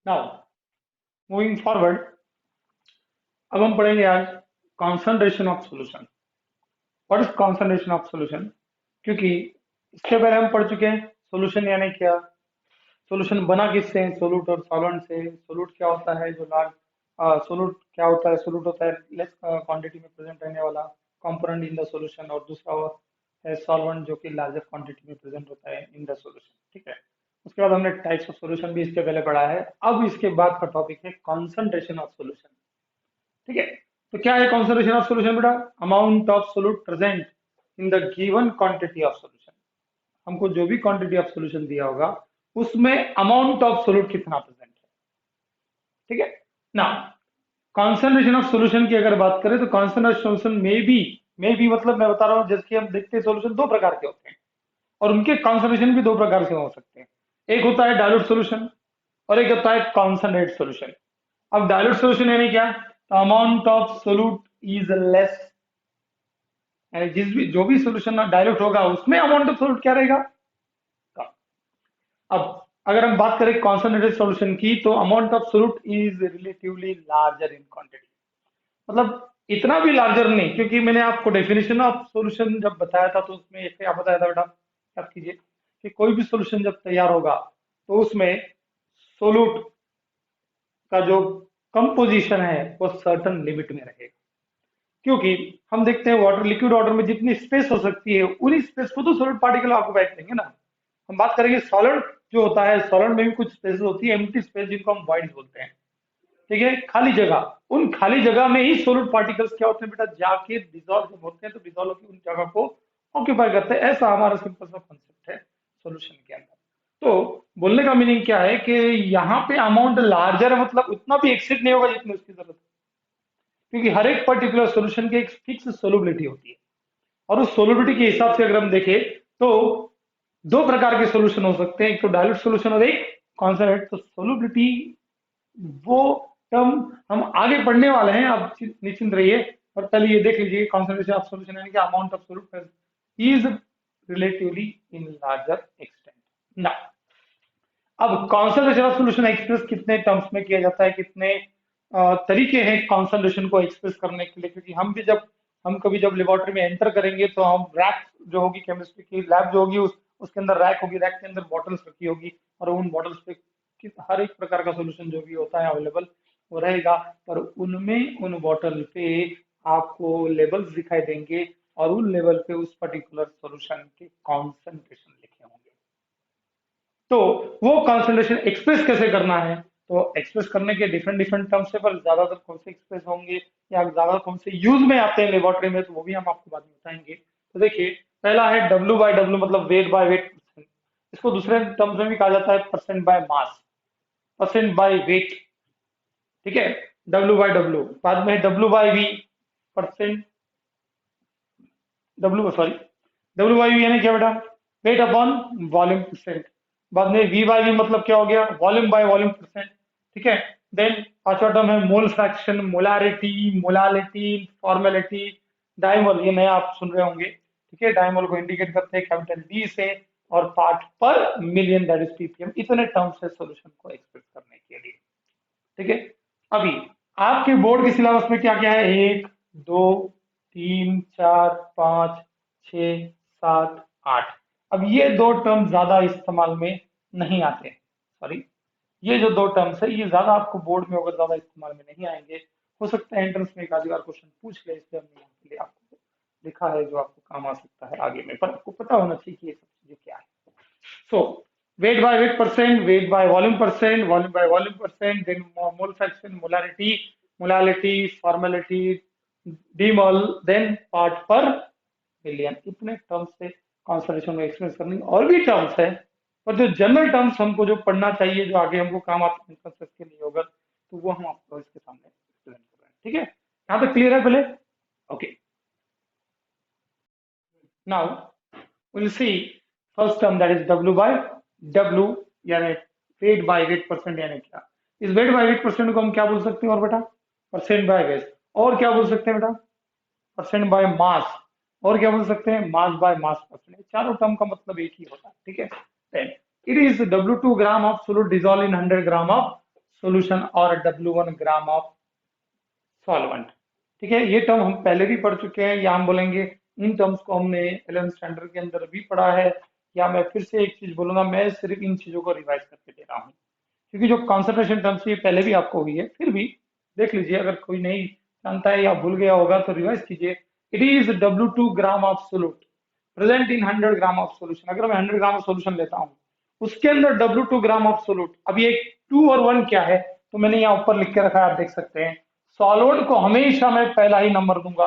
Now moving forward, अब हम पढ़ेंगे आज concentration of solution. What is concentration of solution? क्योंकि इसके पहले हम पढ़ चुके हैं सॉल्यूशन यानी क्या, सॉल्यूशन बना किससे, सोलूट और सॉल्वेंट से। सोलूट क्या होता है, जो लार्ज सोलूट क्या होता है, सोलूट होता है लेस क्वांटिटी में प्रेजेंट रहने वाला कंपोनेंट इन द सॉल्यूशन, और दूसरा है सॉल्वेंट जो कि लार्जर क्वांटिटी में प्रेजेंट होता है इन द सॉल्यूशन। ठीक है, उसके बाद हमने टाइप्स ऑफ सॉल्यूशन भी इसके पहले पढ़ा है। अब इसके बाद का टॉपिक है कॉन्सेंट्रेशन ऑफ सॉल्यूशन। ठीक है, तो क्या है कॉन्सेंट्रेशन ऑफ सॉल्यूशन बेटा? Amount of सोलूट present in the given quantity of solution. हमको जो भी क्वांटिटी ऑफ सॉल्यूशन दिया होगा उसमें अमाउंट ऑफ सोलूट कितना प्रेजेंट है। ठीक है ना, कॉन्सेंट्रेशन ऑफ सॉल्यूशन की अगर बात करें तो कॉन्सेंट्रेशन सॉल्यूशन में भी मतलब मैं बता रहा हूं, जैसे कि हम देखते हैं सॉल्यूशन दो प्रकार के होते हैं और उनके कॉन्सेंट्रेशन भी दो प्रकार से हो सकते हैं। एक होता है डाइल्यूट सॉल्यूशन और एक होता है कॉन्सेंट्रेट सॉल्यूशन। अब डाइल्यूट सॉल्यूशन यानी क्या? अमाउंट ऑफ सोलूट इज लेस, यानी जो भी सॉल्यूशन डाइल्यूट होगा उसमें अमाउंट ऑफ सोलूट क्या रहेगा, कम। अब अगर हम बात करें कॉन्सेंट्रेटेड सॉल्यूशन की, तो amount of सोलूट is relatively larger in quantity. मतलब इतना भी लार्जर नहीं, क्योंकि मैंने आपको डेफिनेशन ऑफ सॉल्यूशन जब बताया था तो उसमें एक क्या बताया था बेटा, याद कीजिए कि कोई भी सॉल्यूशन जब तैयार होगा तो उसमें सोलूट का जो कंपोजिशन है वो सर्टन लिमिट में रहेगा। क्योंकि हम देखते हैं वाटर, लिक्विड वाटर में जितनी स्पेस हो सकती है उन्हीं स्पेस को तो सॉलिड पार्टिकल ऑक्यूपाई करेंगे ना। हम बात करेंगे सॉलिड जो होता है, सॉलिड में भी कुछ स्पेस होती है, एम्प्टी स्पेस, जिनको हम वॉइड्स बोलते हैं। ठीक है, खाली जगह, उन खाली जगह में ही सोलिड पार्टिकल्स क्या होते हैं बेटा, जाके डिजोल्व जब होते हैं तो डिजोल्व होकर उन जगह को ऑक्यूपाई करते हैं। ऐसा हमारा सिंपल सा कॉन्सेप्ट है सॉल्यूशन के अंदर। तो बोलने का मीनिंग क्या है कि यहाँ पे अमाउंट लार्जर है, मतलब उतना भी एक्सीड नहीं होगा जितनी उसकी जरूरत है। क्योंकि हर एक पर्टिकुलर सॉल्यूशन की एक फिक्स सोलबिलिटी होती है, और उस सोलबिलिटी के हिसाब से अगर हम देखें तो दो प्रकार के सॉल्यूशन हो सकते हैं, एक तो डाइल्यूट सॉल्यूशन और एक कॉन्सेंट्रेट। तो सोलबिलिटी वो टर्म हम आगे पढ़ने वाले हैं, आप निश्चिंत रहिए। और पहले ये देख लीजिए कॉन्सेंट्रेशन ऑफ सॉल्यूशन यानी कि amount of solute is relatively in larger extent ना। अब कॉन्सेंट्रेशन ऑफ सॉल्यूशन एक्सप्रेस कितने टर्म्स में किया जाता है, कितने तरीके हैं कॉन्सेंट्रेशन को एक्सप्रेस करने के लिए। क्योंकि हम कभी जब लेबोरेटरी में एंटर करेंगे तो हम रैक जो होगी, केमिस्ट्री की लैब जो होगी, उसके अंदर रैक होगी, रैक के अंदर बॉटल्स रखी होगी, और उन बॉटल्स पे हर एक प्रकार का सोल्यूशन जो भी होता है अवेलेबल वो रहेगा। पर उनमें उन बॉटल पे आपको लेवल्स दिखाई देंगे, और उन लेवल पे उस पर्टिकुलर सॉल्यूशन के कॉन्सेंट्रेशन लिखे होंगे। तो वो कॉन्सेंट्रेशन एक्सप्रेस कैसे करना है, तो एक्सप्रेस करने के डिफरेंट डिफरेंट टर्म्स है, पर ज्यादातर कौन से एक्सप्रेस होंगे या ज्यादा कौन से यूज में आते हैं लेबोरेटरी में, तो वो भी हम आपको बाद में बताएंगे। तो देखिए, पहला है डब्ल्यू बाय डब्ल्यू, मतलब वेट बाय वेट परसेंट। इसको दूसरे टर्म्स में भी कहा जाता है percent by mass, percent by weight. ठीक है, डब्ल्यू बाय डब्ल्यू। बाद में W by V, percent, W sorry W by V यानी क्या बेटा, वेट अपॉन वॉल्यूम परसेंट। बाद में वी बाई वी मतलब क्या हो गया, वॉल्यूम बाय वॉल्यूम परसेंट। ठीक है, देन पांचवा टर्म है mole fraction, molarity, molality, formality, डाइमोल, ये नया आप सुन रहे होंगे। ठीक है, डाइमोल को इंडिकेट करते हैं कैपिटल डी से, और part per million that is ppm. इतने टर्म्स है सॉल्यूशन को एक्सप्रेस करने के लिए। ठीक है, अभी आपके बोर्ड के सिलेबस में क्या क्या है, एक, दो, तीन, चार, पांच, छ, सात, आठ। अब ये दो टर्म ज्यादा इस्तेमाल में नहीं आते, सॉरी, ये जो दो टर्म्स है ये ज्यादा आपको बोर्ड में होकर ज्यादा इस्तेमाल में नहीं आएंगे। हो सकता है एंट्रेंस में एक आधी बार क्वेश्चन पूछ ले, इसलिए हमने यहाँ के लिए आपको लिखा है जो आपको काम आ सकता है आगे में, पर आपको पता होना चाहिए कि ये सब चीजें क्या है। So weight by weight percent, weight by volume percent, volume by volume percent, then mole fraction, molality, formality, demol, then part per million। इतने टर्म्स से कॉन्सेंट्रेशन को एक्सप्रेस करने की और भी टर्म्स है, पर जो जनरल टर्म्स हमको जो पढ़ना चाहिए, जो आगे हमको काम आते हैं कंसेप्ट के लिए होगा, तो वो हम आपको इसके सामने एक्सप्लेन कर रहे हैं। ठीक है, यहाँ तक क्लियर है पहले? Okay, now we'll see first term, that is W by W, यानी वेट बाय वेट परसेंट यानी क्या। इस वेट बाय वेट परसेंट को हम क्या बोल सकते हैं और बेटा, परसेंट बाय वेट। और क्या बोल सकते हैं बेटा, परसेंट बाय मास। और क्या बोल सकते हैं, मास बाय मास परसेंट। चारों टर्म का मतलब एक ही होता है। ठीक है, then it is W2 gram of solute dissolve in 100 gram of solution और W1 ग्राम ऑफ सॉल्वेंट। ठीक है, ये टर्म हम पहले भी पढ़ चुके हैं, या हम बोलेंगे इन टर्म्स को हमने 11th स्टैंडर्ड के अंदर भी पढ़ा है, या मैं फिर से एक चीज बोलूंगा, मैं सिर्फ इन चीजों को रिवाइज करके दे रहा हूँ, क्योंकि जो कॉन्सेंट्रेशन टर्म्स ये पहले भी आपको हुई है, फिर भी देख लीजिए, अगर कोई नहीं जानता है या भूल गया होगा तो रिवाइज कीजिए। It is W2 gram of solute present in 100 gram of solution. अगर मैं 100 ग्राम ऑफ सोल्यूशन लेता हूँ, उसके अंदर W2 ग्राम ऑफ सोल्यूट, अब ये 2 और 1 क्या है, तो मैंने यहाँ ऊपर लिख के रखा है, आप देख सकते हैं। सॉल्वेंट को हमेशा मैं पहला ही नंबर दूंगा,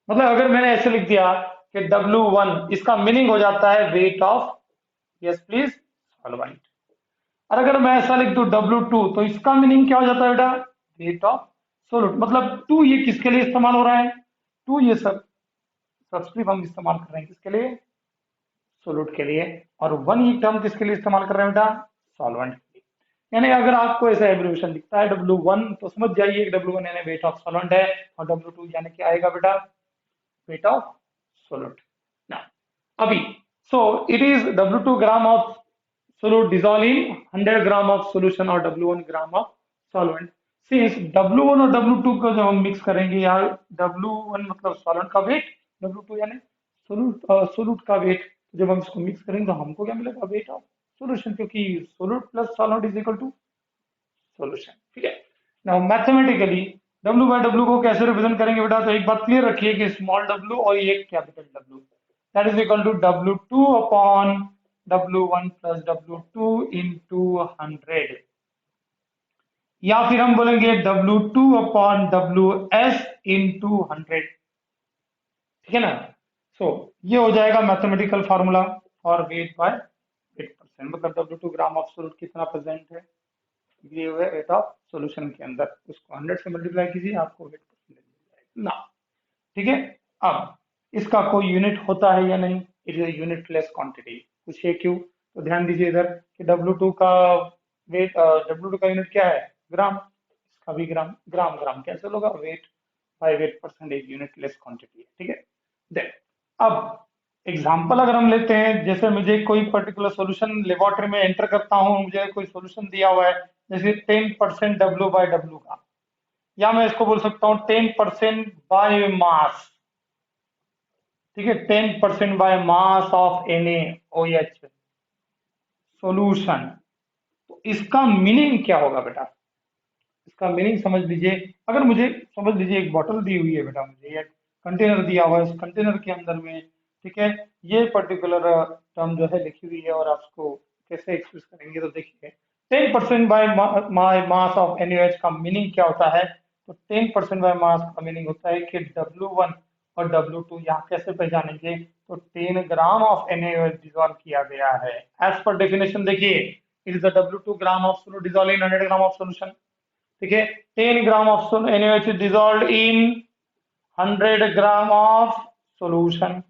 मतलब अगर मैंने ऐसे लिख दिया कि W1, इसका मीनिंग हो जाता है weight of, yes please, solvent. और अगर मैं ऐसा लिख दूं W2, तो इसका मीनिंग क्या हो जाता है बेटा, वेट ऑफ सोल्यूट। मतलब 2 ये किसके लिए इस्तेमाल हो रहा है, 2 ये सब सब्सक्रिप्ट हम इस्तेमाल कर रहे हैं किसके लिए, सोल्यूट के लिए, और 1 ये टर्म किसके लिए इस्तेमाल कर रहे हैं बेटा, सॉल्वेंट के लिए। यानी अगर आपको ऐसा एब्रिविएशन दिखता है W1, तो समझ जाइए कि W1 यानी वेट ऑफ सॉल्वेंट है, और W2 यानी क्या आएगा बेटा, weight of solute. Now, अभी, so it is W2 gram of solute dissolved in 100 gram of solution और W1 gram of solvent. Since W1 और W2 को जब हम मिक्स करेंगे, यार W1 मतलब सॉल्वेंट का वेट, W2 यानी सोलूट का वेट, जब हम इसको मिक्स करेंगे तो हमको क्या मिलेगा, वेट ऑफ सोल्यूशन, क्योंकि solute plus solvent is equal to solution. ठीक है, now mathematically W by W को कैसे रिप्रेजेंट करेंगे बेटा, तो एक बात क्लियर रखिए कि स्मॉल w और ये capital W, that is equal to W2 upon W1 plus W2 into 100, या फिर हम बोलेंगे W2 अपॉन WS इंटू 100। ठीक है ना, सो ये हो जाएगा mathematical formula for wait by weight percent, मतलब W2 ग्राम ऑफ सोल्यूट कितना प्रेजेंट है दिए हुए वेट ऑफ सॉल्यूशन के अंदर, उसको 100 से मल्टीप्लाई कीजिए, आपको वेट परसेंटेज मिल जाएगा ना। ठीक है, अब इसका कोई यूनिट होता है या नहीं, इट इज यूनिटलेस क्वांटिटी। पूछिए क्यों, तो ध्यान दीजिए इधर कि W2 का वेट, W2 का यूनिट क्या है, ग्राम, इसका भी ग्राम, ग्राम ग्राम कैंसिल होगा, wait by wait percentage unitless quantity है। ठीक है, देन अब एग्जाम्पल अगर हम लेते हैं, जैसे मुझे कोई पर्टिकुलर सॉल्यूशन लेबोरेटरी में एंटर करता हूँ, मुझे कोई सॉल्यूशन दिया हुआ है, जैसे 10% W बाय W का, या मैं इसको बोल सकता हूँ 10% बाय मास। ठीक है, 10% by mass of NaOH solution, तो इसका मीनिंग क्या होगा बेटा, इसका मीनिंग समझ लीजिए। अगर मुझे समझ लीजिए एक बॉटल दी हुई है बेटा, मुझे एक कंटेनर दिया हुआ है, उस कंटेनर के अंदर में, ठीक है, ये पर्टिकुलर टर्म जो है लिखी हुई है, और आप उसको कैसे एक्सप्रेस करेंगे, तो देखिए 10% बाय मास ऑफ NaOH का मीनिंग क्या होता है, तो 10% बाय मास का मीनिंग होता है कि W1 और W2 यहाँ कैसे पहचानेंगे, तो 10 ग्राम ऑफ NaOH डिजोल्व किया गया है, एज पर डेफिनेशन देखिए, it is the W2 gram of solute dissolve in 100 gram of solution. ठीक है, 10 gram of NaOH is dissolved in 100 gram of solution.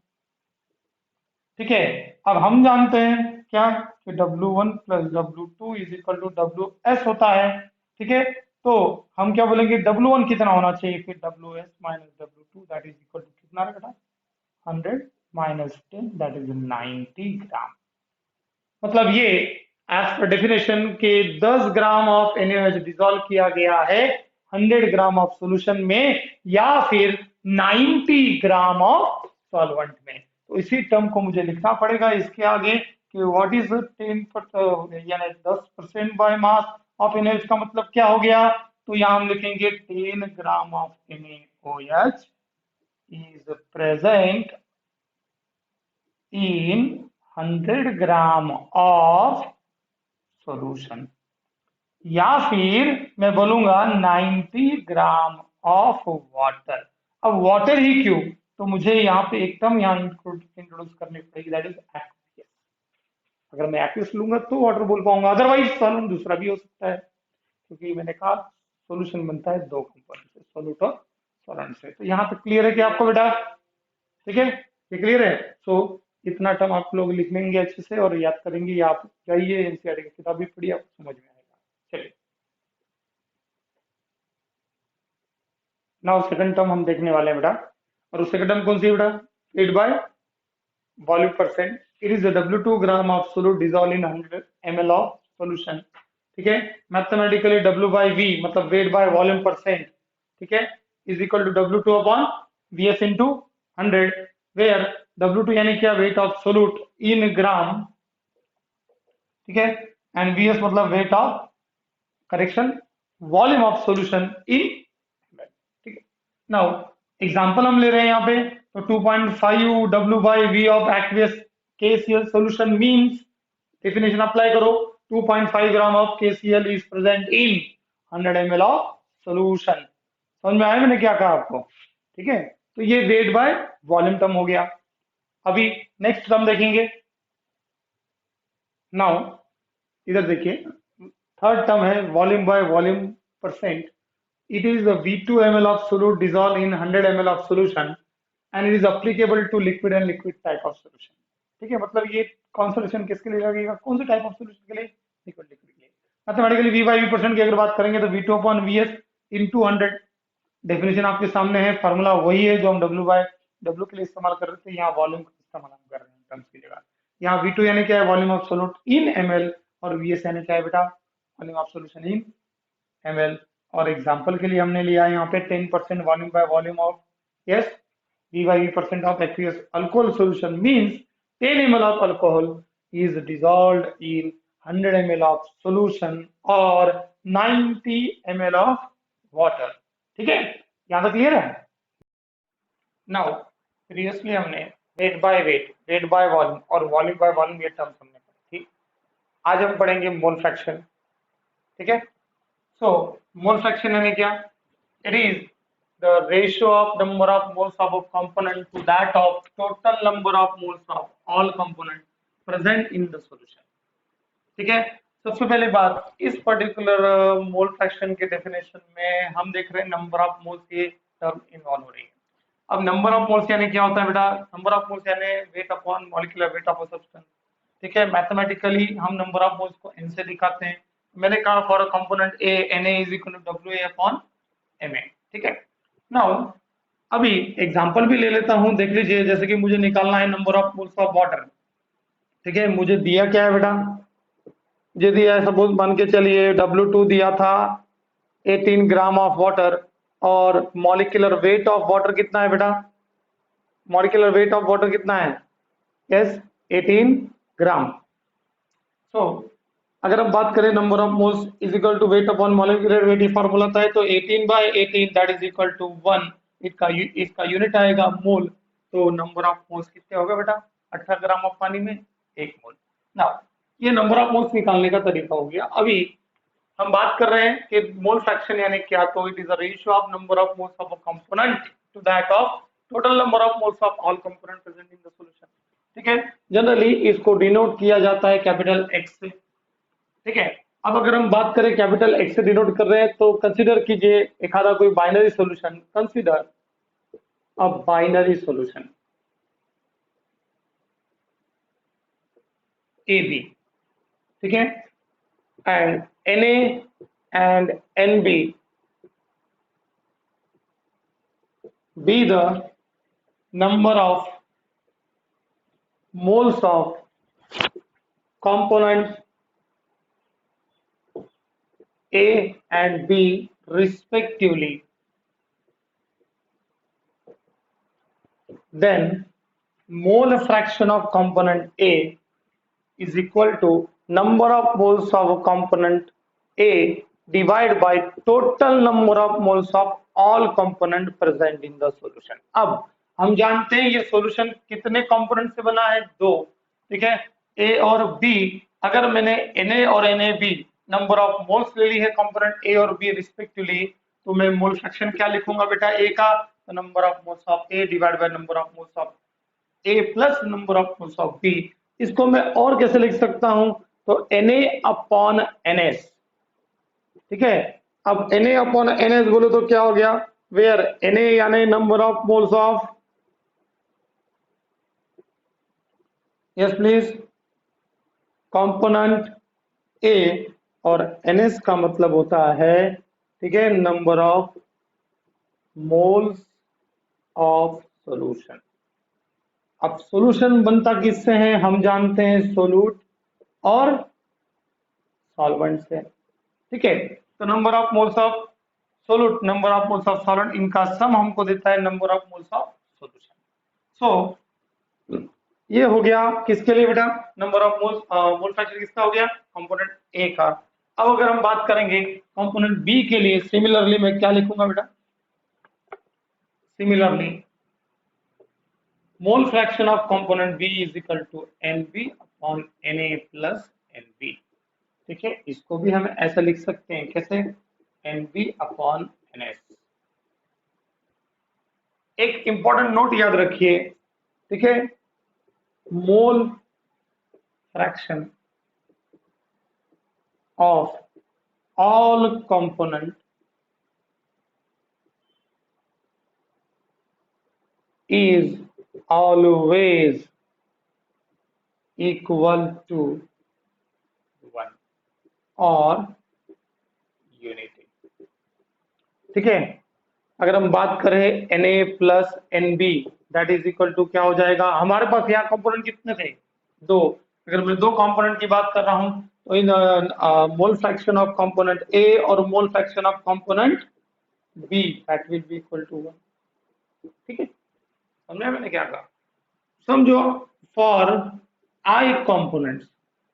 ठीक है, अब हम जानते हैं क्या कि W1 plus W2 is equal to WS होता है। ठीक है, तो हम क्या बोलेंगे, W1 कितना होना चाहिए, फिर WS minus W2 that is equal to कितना बेटा, 100 माइनस 10 दैट इज 90 ग्राम। मतलब ये एज पर डेफिनेशन के 10 ग्राम ऑफ NaOH डिसॉल्व किया गया है 100 ग्राम ऑफ सॉल्यूशन में, या फिर 90 ग्राम ऑफ सॉल्वेंट में। तो इसी टर्म को मुझे लिखना पड़ेगा इसके आगे कि व्हाट इज 10 यानी 10% बाय मास ऑफ NaOH का मतलब क्या हो गया, तो यहाँ हम लिखेंगे 10 gram of NaOH is present in 100 gram of solution, या फिर मैं बोलूंगा 90 ग्राम ऑफ वाटर। अब वाटर ही क्यों, तो मुझे यहाँ पे एकदम यहाँ इंट्रोड्यूस करनी पड़ेगी, दैट इज एक्वियस। अगर मैं एक्वियस लूंगा तो वाटर बोल पाऊंगा, अदरवाइज सॉल्वेंट दूसरा भी हो सकता है, क्योंकि मैंने कहा सॉल्यूशन बनता है दो कंपोनेंट से, सॉल्यूट और सॉल्वेंट से। तो यहाँ तक क्लियर है कि आपको बेटा, ठीक है, ये क्लियर है। सो इतना टर्म आप लोग लिख लेंगे अच्छे से और याद करेंगे, या आप जाइए एनसीईआरटी की किताब भी पढ़िए, आपको समझ में आएगा। चलिए, नाउ सेकंड टर्म हम देखने वाले हैं बेटा, और उस सेकंड टर्म कौन सी है बेटा, weight by volume percent. It is W2 gram of solute dissolve in 100 ml of solution. ठीक है। मैथमेटिकली W बाई V मतलब वेट बाय वॉल्यूम परसेंट, ठीक है, is equal to W2 upon VS into 100, where W2 यानी क्या, weight of solute in gram, ठीक है, and VS मतलब weight of correction volume of solution in, ठीक है। नाउ एग्जांपल हम ले रहे हैं यहाँ पे, तो 2.5 W by V of aqueous KCl solution means, definition apply करो, 2.5 gram of KCl is present in 100 ml of solution. समझ में आया मैंने क्या कहा आपको, ठीक है। तो ये वेट बाय वॉल्यूम टर्म हो गया। अभी नेक्स्ट टर्म देखेंगे। नाउ इधर देखिए, थर्ड टर्म है volume by volume percent. It is the V2 ml of solute dissolved in 100 ml of solution and it is applicable to liquid and liquid type of solution। ठीक है, मतलब ये कौन सा सॉल्यूशन किसके लिए लगेगा, कौन से टाइप ऑफ सॉल्यूशन के लिए, लिक्विड लिक्विड के लिए। Mathematically V by V percent की अगर बात करेंगे तो V2 upon VS into 100, definition आपके सामने है, फार्मूला वही है जो हम W बाय W के लिए इस्तेमाल कर रहे थे, यहाँ वॉल्यूम का इस्तेमाल हम कर रहे हैं टर्म्स की जगह। यहाँ V2 यानी क्या है, volume of solute in ml, और VS यानी क्या है बेटा, volume of solution in ml। और एग्जांपल के लिए हमने लिया यहाँ पे 10% volume by volume of, yes, V by V percent of aqueous alcohol solution means 10 ml of alcohol is dissolved in 100 ml of solution और 90 ml of water। ठीक है, यहाँ तक क्लियर है। नाउ प्रीवियसली हमने wait by weight, weight by volume और volume by volume ये terms हमने पढ़ी थी। आज हम पढ़ेंगे मोल फ्रैक्शन, ठीक है। So mole fraction यानी क्या? It is the ratio of number of moles of a component to that of total number of moles of all components present in the solution। ठीक है, सबसे पहले बात, इस पर्टिकुलर मोल फ्रैक्शन के definition में हम देख रहे हैं नंबर ऑफ मोल्स की टर्म इन्वॉल्व हो रही है। अब नंबर ऑफ मोल्स यानी क्या होता है बेटा, नंबर ऑफ मोल्स यानी weight upon molecular weight of a substance. ठीक है, मैथमेटिकली हम नंबर ऑफ मोल्स को n से दिखाते हैं। मैंने कहा for a component A Na is equal to WA upon Ma। ठीक है, नाउ अभी एग्जांपल भी ले लेता हूं, देख लीजिए, जैसे कि मुझे निकालना है number of moles of water. ठीक है, मुझे दिया क्या है बेटा, मुझे दिया है, सपोज मान के चलिए W2 दिया था 18 ग्राम ऑफ वाटर, और मॉलिक्यूलर वेट ऑफ वाटर कितना है बेटा, मॉलिक्यूलर वेट ऑफ वाटर कितना है, यस 18 ग्राम। सो अगर हम बात करें number of moles is equal to weight upon molecular weight, formula था, तो 18 by 18 that is equal to 1, इसका यूनिट आएगा मोल। तो नंबर ऑफ मोल्स कितने हो गए बेटा, 18 ग्राम ऑफ पानी में 1 मोल। नाउ ये नंबर ऑफ मोल्स निकालने का तरीका हो गया। अभी हम बात कर रहे हैं कि मोल फ्रैक्शन यानी क्या, तो it is a ratio of number of moles of a component to that of total number of moles of all component present in the solution. ठीक है, जनरली इसको डिनोट किया जाता है कैपिटल एक्स से। ठीक है, अब अगर हम बात करें कैपिटल एक्स से डिनोट कर रहे हैं, तो कंसीडर कीजिए एक आधा कोई binary solution, consider a binary solution A B, ठीक है, and Na and Nb be the number of moles of components A and B respectively, then mole fraction of component A is equal to number of moles of component A divided by total number of moles of all component present in the solution। अब हम जानते हैं ये solution कितने component से बना है, दो। ठीक है, A और B, अगर मैंने Na और Nab नंबर ऑफ मोल्स ले ली है कंपोनेंट A और B रिस्पेक्टिवली, तो मैं मोल फ्रैक्शन क्या लिखूंगा बेटा, A का, तो number of moles of A divide by number of moles of A plus number of moles of B। इसको मैं और कैसे लिख सकता हूं, तो Na अपॉन Ns। ठीक है, अब Na अपॉन Ns बोलो तो क्या हो गया, वेयर Na यानी number of moles of, yes please, component A, और Ns का मतलब होता है, ठीक है, number of moles of solution. अब सॉल्यूशन बनता किससे है, हम जानते हैं सोल्यूट और सॉल्वेंट से। ठीक है। तो number of moles of solute, number of moles of solvent, इनका सम हमको देता है number of moles of solution. So ये हो गया किसके लिए बेटा, नंबर ऑफ मोल फ्रैक्शन किसका हो गया, कंपोनेंट ए का। अब अगर हम बात करेंगे कंपोनेंट बी के लिए, सिमिलरली मैं क्या लिखूंगा बेटा, similarly mole fraction of component B is equal to n B upon n A plus n B. ठीक है, इसको भी हम ऐसा लिख सकते हैं, कैसे, एनबी अपॉन एनएस। एक इंपॉर्टेंट नोट याद रखिए, ठीक है, mole fraction of all component is always equal to 1 और यूनिटी। ठीक है, अगर हम बात करें Na plus n B that is equal to क्या हो जाएगा, हमारे पास यहाँ कंपोनेंट कितने थे, दो। अगर मैं दो कंपोनेंट की बात कर रहा हूं तो इन mole fraction of component A और mole fraction of component B that will be equal to 1। ठीक है, समझा मैंने क्या कहा, समझो, फॉर आई कंपोनेंट्स।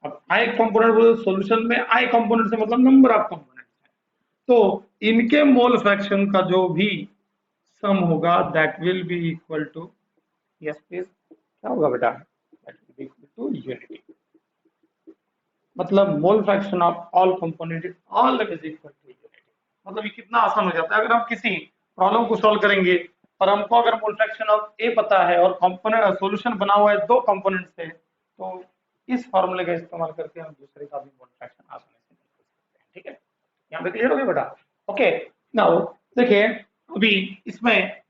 अब आई कंपोनेंट बोले सॉल्यूशन में आई कंपोनेंट से मतलब नंबर ऑफ कंपोनेंट है, तो इनके मोल फ्रैक्शन का जो भी सम होगा that will be equal to, yes please, क्या होगा बेटा, that will be equal to unity. मतलब mole fraction of all component is always equal to unity. मतलब ये कितना आसान हो जाता है, अगर हम किसी प्रॉब्लम को सॉल्व करेंगे और हमको अगर मोल फ्रैक्शन ऑफ ए पता है और कंपोनेंट सॉल्यूशन बना हुआ है दो कंपोनेंट से, तो इस फॉर्मूले का इस्तेमाल करके हम दूसरे का भी मोल फ्रैक्शन आसानी से निकाल सकते हैं। ठीक है, यहाँ पे क्लियर हो गया बेटा। ओके, नाउ देखिए, अभी इसमें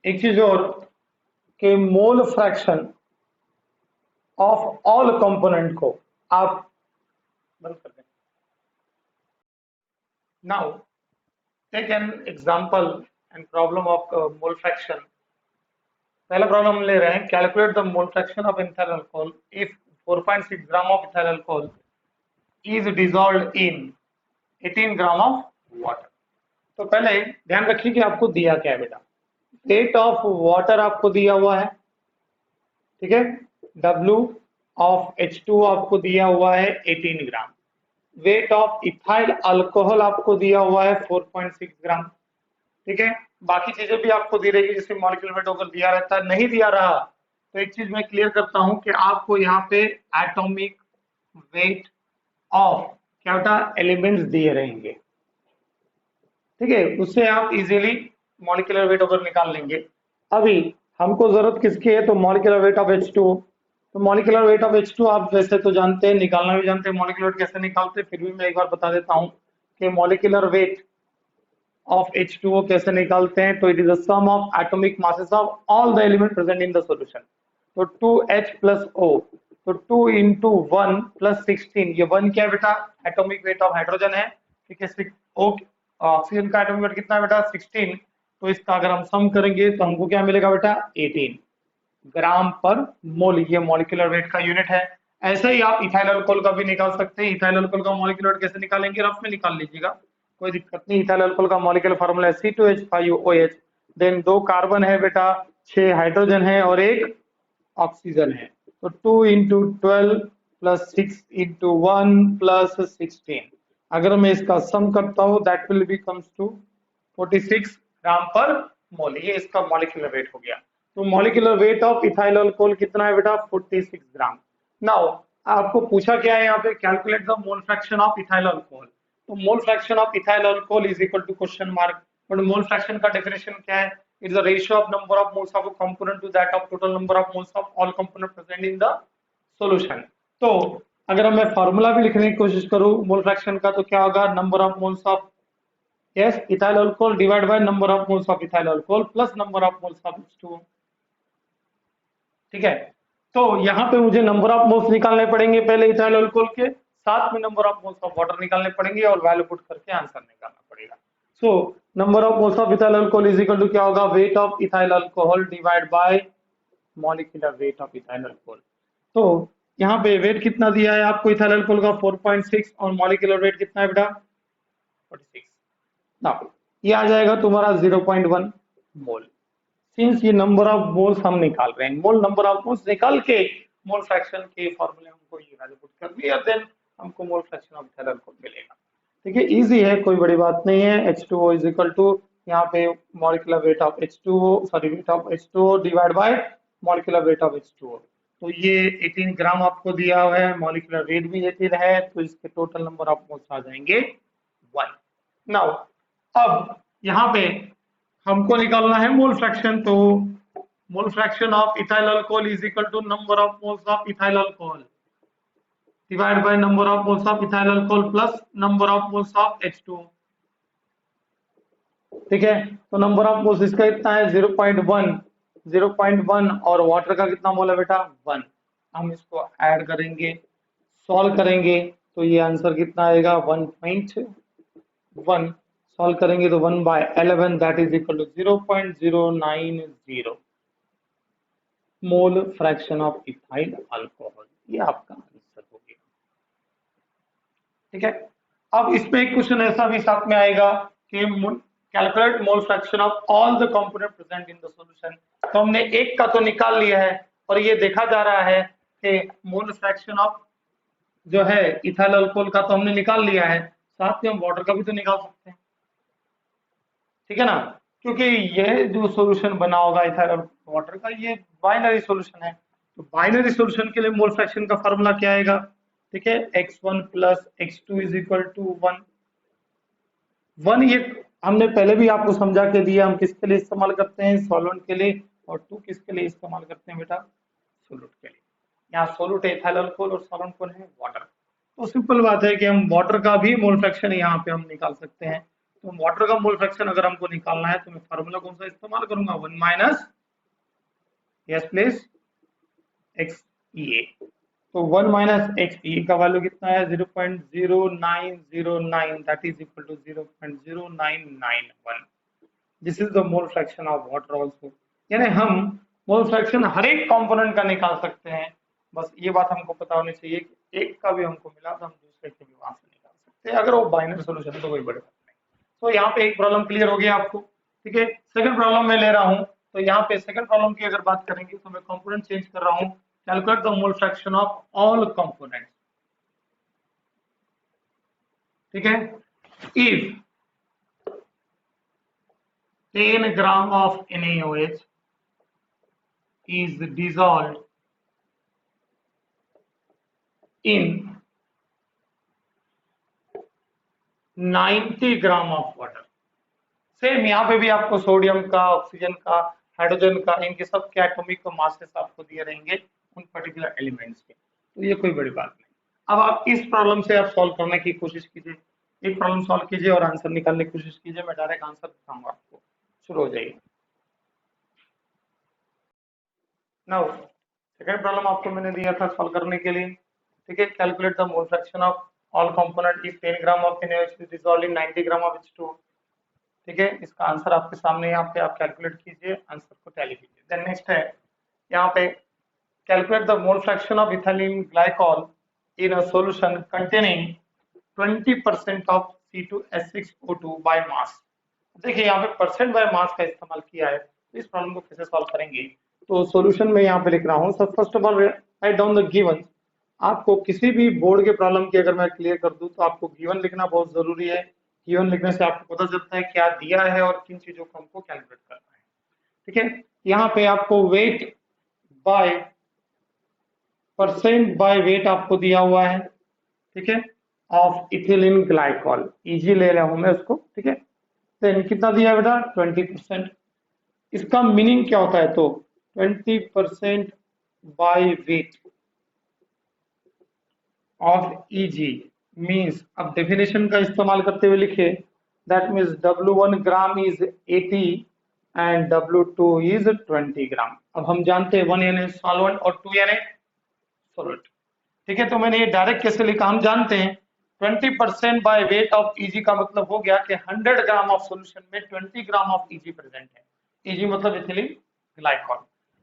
एक चीज और कि mole fraction of all component को आप बंद कर दें। Now take an example and problem of mole fraction. पहला प्रॉब्लम ले रहे हैं, calculate the mole fraction of ethyl alcohol if 4.6 gram of ethyl alcohol is dissolved in 18 gram of water. तो पहले ध्यान रखिए कि आपको दिया क्या है बेटा, रेट ऑफ वाटर आपको दिया हुआ है, ठीक है, W ऑफ H2 आपको दिया हुआ है 18 ग्राम, वेट ऑफ इथाइल अल्कोहल आपको दिया हुआ है 4.6 ग्राम। ठीक है, बाकी चीजें भी आपको दी रहेगी, जैसे मॉलिक्यूलर वेट अगर दिया रहता है, नहीं दिया रहा तो एक चीज मैं क्लियर करता हूं कि आपको यहाँ पे एटॉमिक वेट ऑफ क्या बेटा एलिमेंट्स दिए रहेंगे। ठीक है, उससे आप इजीली मॉलिक्यूलर वेट अगर निकाल लेंगे। अभी हमको जरूरत किसकी है, तो मॉलिक्यूलर वेट ऑफ H2। तो मॉलिक्यूलर वेट ऑफ H2 आप वैसे तो जानते हैं, निकालना भी जानते हैं, मॉलिक्यूलर वेट कैसे निकालते हैं, फिर भी मैं एक बार बता देता हूं कि मॉलिक्यूलर वेट of H2O कैसे निकालते हैं, तो it is the sum of atomic masses of all the element present in the solution. तो 2H प्लस O, तो 2 इंटू 1 प्लस 16, ये 1 क्या है बेटा, एटॉमिक वेट ऑफ हाइड्रोजन है। ठीक है, ऑक्सीजन का एटॉमिक वेट कितना है बेटा 16, तो इसका अगर हम सम करेंगे तो हमको क्या मिलेगा बेटा 18 ग्राम पर मोल, ये मॉलिक्यूलर वेट का यूनिट है। ऐसे ही आप इथाइल अल्कोहल का भी निकाल सकते हैं। इथाइल अल्कोहल का मॉलिक्यूलर वेट कैसे निकालेंगे, रफ में निकाल लीजिएगा, कोई दिक्कत नहीं। इथाइल अल्कोहल का मॉलिक्यूलर फार्मूला है C2H5OH, देन 2 कार्बन है बेटा, 6 हाइड्रोजन है और 1 ऑक्सीजन है। तो 2 इंटू 12 प्लस 6 इंटू 1 प्लस 16, अगर मैं इसका सम करता हूं that will be comes to 46 gram per mole, ये इसका मॉलिक्यूलर वेट हो गया। तो molecular weight of ethyl alcohol कितना है बेटा 46 ग्राम। नाउ आपको पूछा क्या है यहाँ पे, calculate the mole fraction of ethyl alcohol. तो mole fraction of ethyl alcohol is equal to question mark, but mole fraction का डेफिनेशन क्या है, it is the ratio of number of moles of a component to that of total number of moles of all component present in the solution. तो अगर मैं formula भी लिखने की कोशिश करूं मोल फ्रैक्शन का, तो क्या होगा, number of moles of yes ethyl alcohol divide by number of moles of ethyl alcohol plus number of moles of H2O। ठीक है, तो यहाँ पे मुझे नंबर ऑफ मोल्स निकालने पड़ेंगे पहले इथाइल अल्कोहल के, साथ में number of moles of water निकालने पड़ेंगे और वैल्यू पुट करके आंसर निकालना पड़ेगा। So number of moles of ethyl alcohol is equal to क्या होगा, weight of ethyl alcohol divide by molecular weight of ethyl alcohol. तो यहाँ पे वेट कितना दिया है आपको इथाइल अल्कोहल का 4.6 और मॉलिक्यूलर वेट कितना है बेटा 46। नाउ ये आ जाएगा तुम्हारा 0.1 मोल। सिंस ये नंबर ऑफ मोल्स हम निकाल रहे हैं, मोल नंबर ऑफ मोल्स निकाल के मोल फ्रैक्शन के फॉर्मूले हमको ये वैल्यू पुट करनी है, देन हमको मोल फ्रैक्शन ऑफ इथाइल अल्कोहल मिलेगा। ठीक है, इजी है, कोई बड़ी बात नहीं है। H2O इज इक्वल टू यहाँ पे molecular weight of H2O, sorry weight of H2O divide by molecular weight of H2O। तो ये 18 ग्राम आपको दिया हुआ है, मॉलिक्यूलर वेट भी 18 है, तो इसके टोटल नंबर ऑफ मोल्स आ जाएंगे 1। नाउ अब यहाँ पे हमको निकालना है मोल फ्रैक्शन, तो mole fraction of ethyl alcohol is equal to number of moles of ethyl alcohol divide by number of moles of ethyl alcohol plus number of moles of H2O। ठीक है, तो नंबर ऑफ मोल्स इसका कितना है 0.1 और water का कितना मोल है बेटा 1। हम इसको ऐड करेंगे, सॉल्व करेंगे, तो ये आंसर कितना आएगा 1.1। सॉल्व करेंगे तो 1/11 that is equal to 0.090 mole fraction of ethyl alcohol. ये आपका आंसर हो गया। ठीक है, अब इसमें एक क्वेश्चन ऐसा भी साथ में आएगा कि calculate mole fraction of all the component present in the solution. तो हमने एक का तो निकाल लिया है और ये देखा जा रहा है कि मोल फ्रैक्शन ऑफ जो है इथाइल अल्कोहल का तो हमने निकाल लिया है, साथ में हम वाटर का भी तो निकाल सकते हैं। ठीक है ना, क्योंकि ये जो सॉल्यूशन बना होगा इथाइल वाटर का ये बाइनरी सॉल्यूशन है, तो बाइनरी सॉल्यूशन के लिए मोल फ्रैक्शन का फार्मूला क्या आएगा। ठीक है, x1 plus x2 is equal to 1। ये हमने पहले भी आपको समझा के दिया, हम किसके लिए इस्तेमाल करते हैं सॉल्वेंट के लिए, और 2 किसके लिए इस्तेमाल करते हैं बेटा सोल्यूट के लिए। यहाँ सोल्यूट है इथाइल अल्कोहल और सॉल्वेंट कौन है वाटर। तो सिंपल बात है कि हम वाटर का भी मोल फ्रैक्शन यहाँ पे हम निकाल सकते हैं। तो वाटर का मोल फ्रैक्शन अगर हमको निकालना है तो मैं फार्मूला कौन सा इस्तेमाल करूंगा 1 माइनस यस प्लीज XE। तो 1 माइनस XE का वैल्यू कितना है 0.0909 that is equal to 0.0991। This is the mole fraction of water also. यानी हम मोल फ्रैक्शन हर एक कंपोनेंट का निकाल सकते हैं, बस ये बात हमको पता होनी चाहिए कि एक का भी हमको मिला तो हम दूसरे के भी वहां से निकाल सकते हैं, अगर वो बाइनरी सॉल्यूशन है तो कोई बड़ी बात नहीं। तो यहाँ पे एक प्रॉब्लम क्लियर हो गया आपको। ठीक है, सेकंड प्रॉब्लम में ले रहा हूँ, तो यहाँ पे सेकंड प्रॉब्लम की अगर बात करेंगे तो मैं कंपोनेंट चेंज कर रहा हूँ, calculate the mole fraction of all components. ठीक है, if 10 gram of NaOH is dissolved in 90 gram of water. Same यहाँ पे भी आपको सोडियम का, ऑक्सीजन का, हाइड्रोजन का, इनके सब के एटॉमिक मासेस आपको दिए रहेंगे उन पर्टिकुलर एलिमेंट्स के, तो ये कोई बड़ी बात नहीं। अब आप इस प्रॉब्लम से आप सॉल्व करने की कोशिश कीजिए, एक प्रॉब्लम सॉल्व कीजिए और आंसर निकालने की कोशिश कीजिए, मैं डायरेक्ट आंसर बताऊंगा आपको। शुरू हो जाइए। नाउ सेकंड प्रॉब्लम आपको मैंने दिया था सॉल्व करने के लिए। ठीक है, calculate the mole fraction of all component if 10 gram of NaOH is dissolved in 90 gram of H2O। ठीक है, इसका आंसर आपके सामने यहाँ पे आप कैलकुलेट कीजिए, आंसर को टैली कीजिए। देन नेक्स्ट है यहाँ पे calculate the mole fraction of ethylene glycol in a solution containing 20% of C2H6O2 by mass. देखिए यहाँ पे परसेंट बाय मास का इस्तेमाल किया है, तो इस प्रॉब्लम को कैसे सॉल्व करेंगे। तो सॉल्यूशन में यहाँ पे लिख रहा हूँ, सब first of all write down the given. आपको किसी भी बोर्ड के प्रॉब्लम की अगर मैं क्लियर कर दूं तो आपको गिवन लिखना बहुत जरूरी है। गिवन लिखने से आपको पता चलता है क्या दिया है और किन चीजों को हमको कैलकुलेट करना है। ठीक है, यहाँ पे आपको weight bye percent by wait आपको दिया हुआ है। ठीक है, ऑफ इथिलीन ग्लाइकॉल, इजी ले रहा हूं मैं उसको। ठीक है, देन कितना दिया है बेटा 20%। इसका मीनिंग क्या होता है, तो 20% by weight of Eg means, अब डेफिनेशन का इस्तेमाल करते हुए लिखे, that means W1 gram is 80 and W2 is 20 ग्राम। अब हम जानते हैं 1 यानी सॉल्वेंट और 2 यानी सॉल्वेंट। ठीक है, तो मैंने ये डायरेक्ट कैसे लिखा, हम जानते हैं 20% बाय वेट ऑफ Eg का मतलब हो गया कि 100 ग्राम ऑफ सॉल्यूशन में 20 ग्राम ऑफ Eg प्रेजेंट है। Eg मतलब इथिलीन ग्लाइकॉल।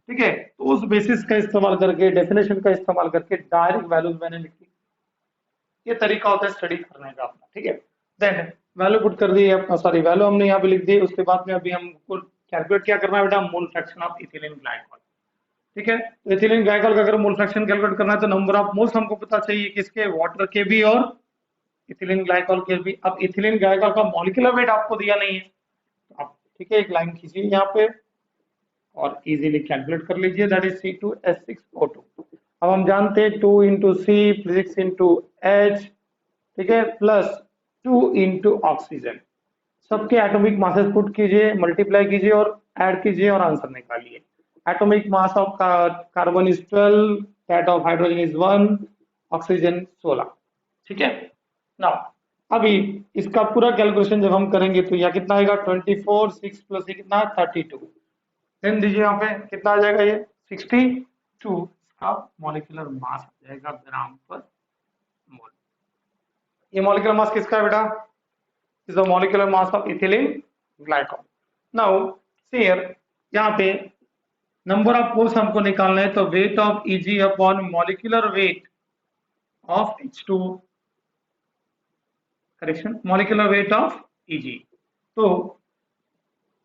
ठीक है, तो उस बेसिस का इस्तेमाल करके, डेफिनेशन का इस्तेमाल करके डायरेक्ट वैल्यूज मैंने लिखी। ये तरीका होता है स्टडी करने का अपना, ठीक है। देन वैल्यू पुट कर दी अपना, सॉरी वैल्यू हमने यहाँ पे लिख दी। उसके बाद में अभी हमको कैलकुलेट क्या करना है बेटा, मोल फ्रैक्शन ऑफ इथिलीन ग्लाइकॉल, ठीक है। तो इथिलीन ग्लाइकॉल का अगर मोल फ्रैक्शन कैलकुलेट करना है तो नंबर ऑफ मोल्स हमको पता चाहिए, किसके, वाटर के भी और इथिलीन ग्लाइकॉल के भी। अब इथिलीन ग्लाइकॉल का मॉलिक्यूलर वेट आपको दिया नहीं है, तो आप ठीक है एक लाइन खींचिए यहाँ पे और इजीली कैलकुलेट कर लीजिए, दैट इज C2H6O2। अब हम जानते हैं 2 into C plus 6 into H, ठीक है, प्लस 2 इंटू ऑक्सीजन। सबके एटॉमिक मासेस पुट कीजिए, मल्टीप्लाई कीजिए और ऐड कीजिए और आंसर निकालिए। Atomic mass of carbon is 12, that of hydrogen is 1, oxygen 16, ठीक है। नाउ अभी इसका पूरा कैलकुलेशन जब हम करेंगे तो यहाँ कितना आएगा, 24, 6 प्लस कितना 32। देन दीजिए यहाँ पे कितना आ जाएगा, ये 62 इसका मॉलिक्यूलर मास आ जाएगा ग्राम पर मोल। ये मॉलिक्यूलर मास किसका है बेटा, is the molecular mass of ethylene glycol. Now see here, यहाँ पे नंबर ऑफ मोल्स हमको निकालना है, तो weight of Eg upon molecular weight of H2, correction, molecular weight of Eg। तो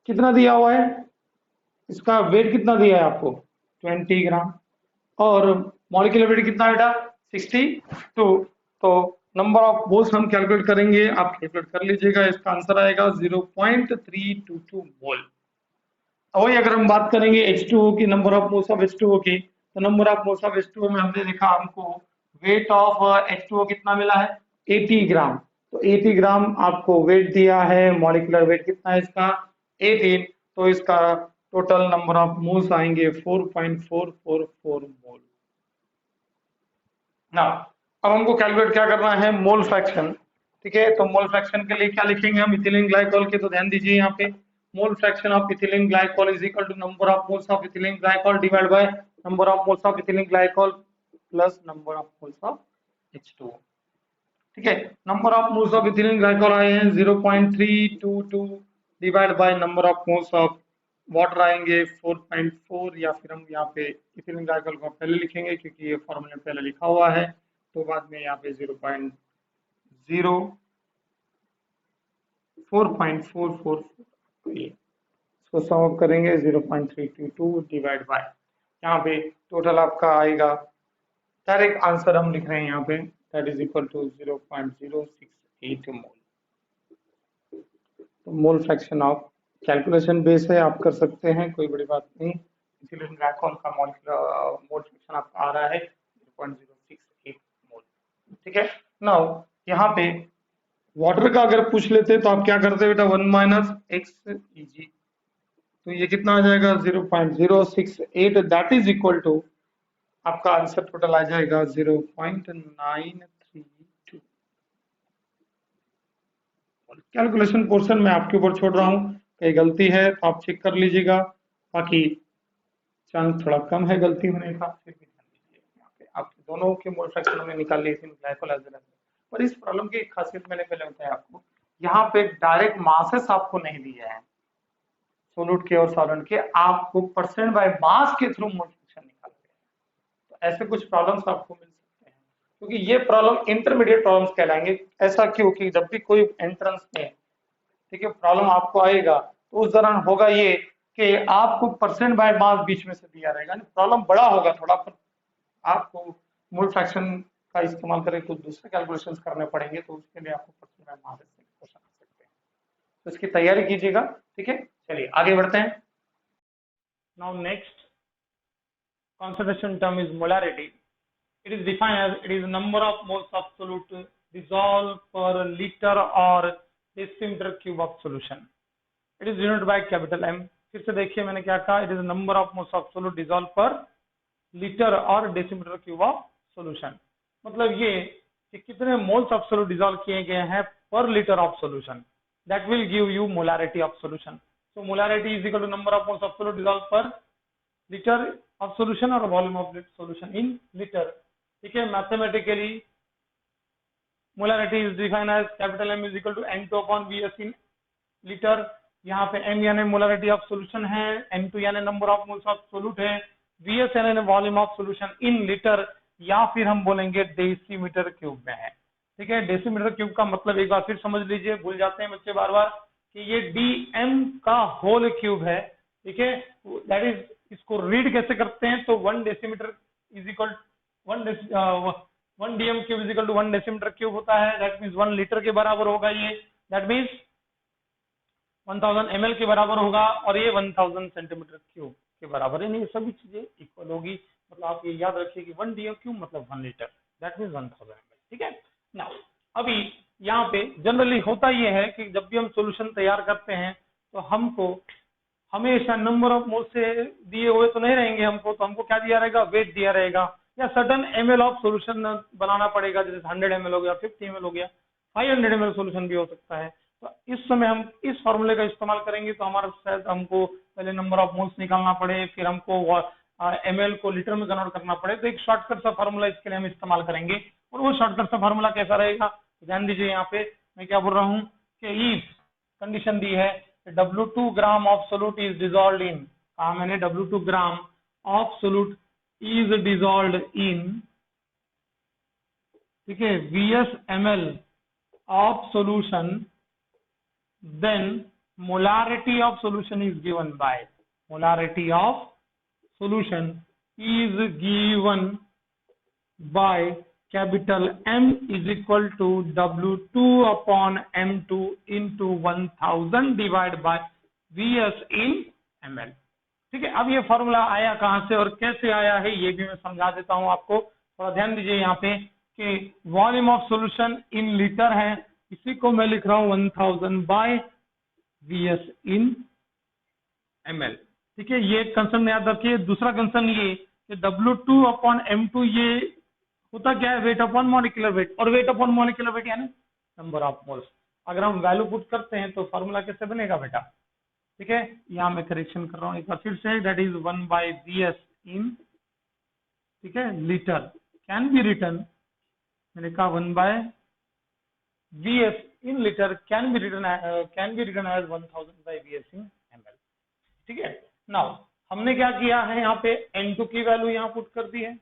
कितना दिया हुआ है, इसका वेट कितना दिया है आपको, 20 ग्राम, और मॉलिक्यूलर वेट कितना बेटा 62। तो नंबर ऑफ मोल्स हम कैलकुलेट करेंगे, आप कैलकुलेट कर लीजिएगा, इसका आंसर आएगा 0.322 मोल। वही अगर हम बात करेंगे H2O की, number of moles of H2O की, तो number of moles of H2O में हमने देखा हमको वेट ऑफ H2O कितना मिला है, 80 ग्राम। तो 80 ग्राम आपको वेट दिया है, मॉलिक्यूलर वेट कितना है इसका 18, तो इसका टोटल नंबर ऑफ मोल्स आएंगे 4.444 मोल। ना अब हमको कैलकुलेट क्या करना है, मोल फ्रैक्शन, ठीक है। तो मोल फ्रैक्शन के लिए क्या लिखेंगे हम इथिलीन ग्लाइकॉल के, तो ध्यान दीजिए यहाँ पे mole fraction of ethylene glycol is equal to number of moles of ethylene glycol divide by number of moles of ethylene glycol plus number of moles of H2O, ठीक है। Number of moles of ethylene glycol आए हैं 0.322 divide by number of moles of water आएंगे 4.4, या फिर हम यहाँ पे इथिलीन ग्लाइकॉल को पहले लिखेंगे क्योंकि ये फॉर्मूला पहले लिखा हुआ है, तो बाद में यहाँ पे 4.44, तो ये इसको सम अप करेंगे 0.322 डिवाइड बाय, यहाँ पे टोटल आपका आएगा, डायरेक्ट आंसर हम लिख रहे हैं यहाँ पे, दैट इज इक्वल टू 0.068 मोल। तो mole fraction of calculation base है, आप कर सकते हैं, कोई बड़ी बात नहीं। इथिलीन ग्लाइकॉल का मॉलिक्यूलर मोल फ्रैक्शन आपका आ रहा है 0.068 मोल, ठीक है। नाउ यहाँ पे वाटर का अगर पूछ लेते तो आप क्या करते बेटा, 1 माइनस एक्स Eg, तो ये कितना आ जाएगा 0.068, दैट इज इक्वल टू आपका आंसर टोटल आ जाएगा 0.932। कैलकुलेशन पोर्शन में आपके ऊपर छोड़ रहा हूँ, कहीं गलती है तो आप चेक कर लीजिएगा, बाकी चांस थोड़ा कम है गलती होने का, फिर भी ध्यान दीजिए। यहाँ पे आपके दोनों के मोल फ्रैक्शन में निकाल लिए थे ग्लाइकोल एज वेल एज, पर इस प्रॉब्लम की एक खासियत मैंने पहले बताया आपको, यहाँ पे डायरेक्ट मासेस आपको नहीं दिए हैं सोलूट के और सॉल्वेंट के, आपको परसेंट बाय मास के थ्रू मोल फ्रैक्शन निकालते हैं। तो ऐसे कुछ प्रॉब्लम्स आपको मिल सकते हैं, क्योंकि ये प्रॉब्लम इंटरमीडिएट प्रॉब्लम्स कहलाएंगे। ऐसा क्यों कि जब भी कोई एंट्रेंस में, ठीक है, प्रॉब्लम आपको आएगा तो उस दौरान होगा ये कि आपको परसेंट बाय मास बीच में से दिया रहेगा, प्रॉब्लम बड़ा होगा थोड़ा, पर आपको मोल फ्रैक्शन का इस्तेमाल करके कुछ दूसरे कैलकुलेशंस करने पड़ेंगे, तो उसके लिए आपको परसेंट बाय मास से क्वेश्चन आ सकते हैं, तो इसकी तैयारी कीजिएगा, ठीक है। चलिए आगे बढ़ते हैं। Now next concentration term is molarity. It is defined as it is number of moles of solute dissolved per liter or decimeter cube of solution. It is denoted by capital M. फिर से देखिए मैंने क्या कहा, it is number of moles of solute dissolved per liter or decimeter cube of solution. मतलब ये कि कितने moles of solute dissolve किए गए हैं per liter of solution. That will give you molarity of solution. So molarity is equal to number of moles of solute dissolved per liter of solution or volume of solution in liter, ठीक है। Mathematically molarity is defined as capital M is equal to N2 upon Vs in litre. यहाँ पे M यानी molarity of solution है, N2 यानी number of moles of solute है, VSN volume of solution in litre, या फिर हम बोलेंगे डेसीमीटर क्यूब में है। ठीक है, डेसीमीटर क्यूब का मतलब एक बार फिर समझ लीजिए, भूल जाते हैं बच्चे बार बार, कि ये DM का होल क्यूब है। ठीक है, दैट इज, इसको रीड कैसे करते हैं, तो 1 decimetre is equal 1 DM cube is equal to 1 decimetre cube होता है। दैट मीन्स 1 लीटर के बराबर होगा ये, दैट मीन्स 1000 ml के बराबर होगा, और ये 1000 सेंटीमीटर क्यूब के बराबर है। नहीं, सभी चीजें इक्वल होगी, मतलब आप ये याद रखिए कि 1 DM क्यूब मतलब 1 लीटर, दैट मीन्स 1000 ml। ठीक है ना। अभी यहाँ पे जनरली होता ये है कि जब भी हम सॉल्यूशन तैयार करते हैं तो हमको हमेशा नंबर ऑफ मोल से दिए हुए तो नहीं रहेंगे हमको, तो हमको क्या दिया रहेगा, वेट दिया रहेगा, या सर्टन ml ऑफ सॉल्यूशन बनाना पड़ेगा, जैसे 100 ml हो गया, 50 ml हो गया, 500 ml सॉल्यूशन भी हो सकता है। तो इस समय हम इस फॉर्मूले का इस्तेमाल करेंगे, तो हमारा शायद हमको पहले नंबर ऑफ मोल्स निकालना पड़े, फिर हमको ml को लीटर में कन्वर्ट करना पड़े। तो एक शॉर्टकट सा फॉर्मूला इसके लिए हम इस्तेमाल करेंगे, और वो शॉर्टकट सा फॉर्मूला कैसा रहेगा, ध्यान दीजिए। यहाँ पे मैं क्या बोल रहा हूँ कि इफ कंडीशन दी है W2 gram of solute is dissolve in, कहा मैंने W2 gram of solute is dissolve in, ठीक है, VS ml of solution, then molarity of solution is given by, molarity of solution is given by capital M is equal to W2 upon M2 into 1000 divided by VS in ml। ठीक है, अब ये formula आया कहां से और कैसे आया है ये भी मैं समझा देता हूं आपको, थोड़ा ध्यान दीजिए यहाँ पे कि volume of solution in litre है, इसी को मैं लिख रहा हूं 1000 बाय VS इन ml। ठीक है, ये कंसर्न याद रखिए। दूसरा कंसर्न ये कि W2 अपॉन M2 ये होता क्या है, वेट अपॉन मॉलिक्यूलर वेट, और वेट अपॉन मॉलिक्यूलर वेट यानी नंबर ऑफ मोल्स। अगर हम वैल्यू पुट करते हैं तो फॉर्मूला कैसे बनेगा बेटा। ठीक है, यहाँ मैं करेक्शन कर रहा हूँ एक बार फिर से, दैट इज 1 बाय VS इन, ठीक है, लीटर, कैन बी रिटर्न, मैंने कहा 1 bye VS in liter can be written as 1000 by VS in ml। ठीक है, नाउ हमने क्या किया है, यहाँ पे N2 की वैल्यू यहाँ पुट कर दी है,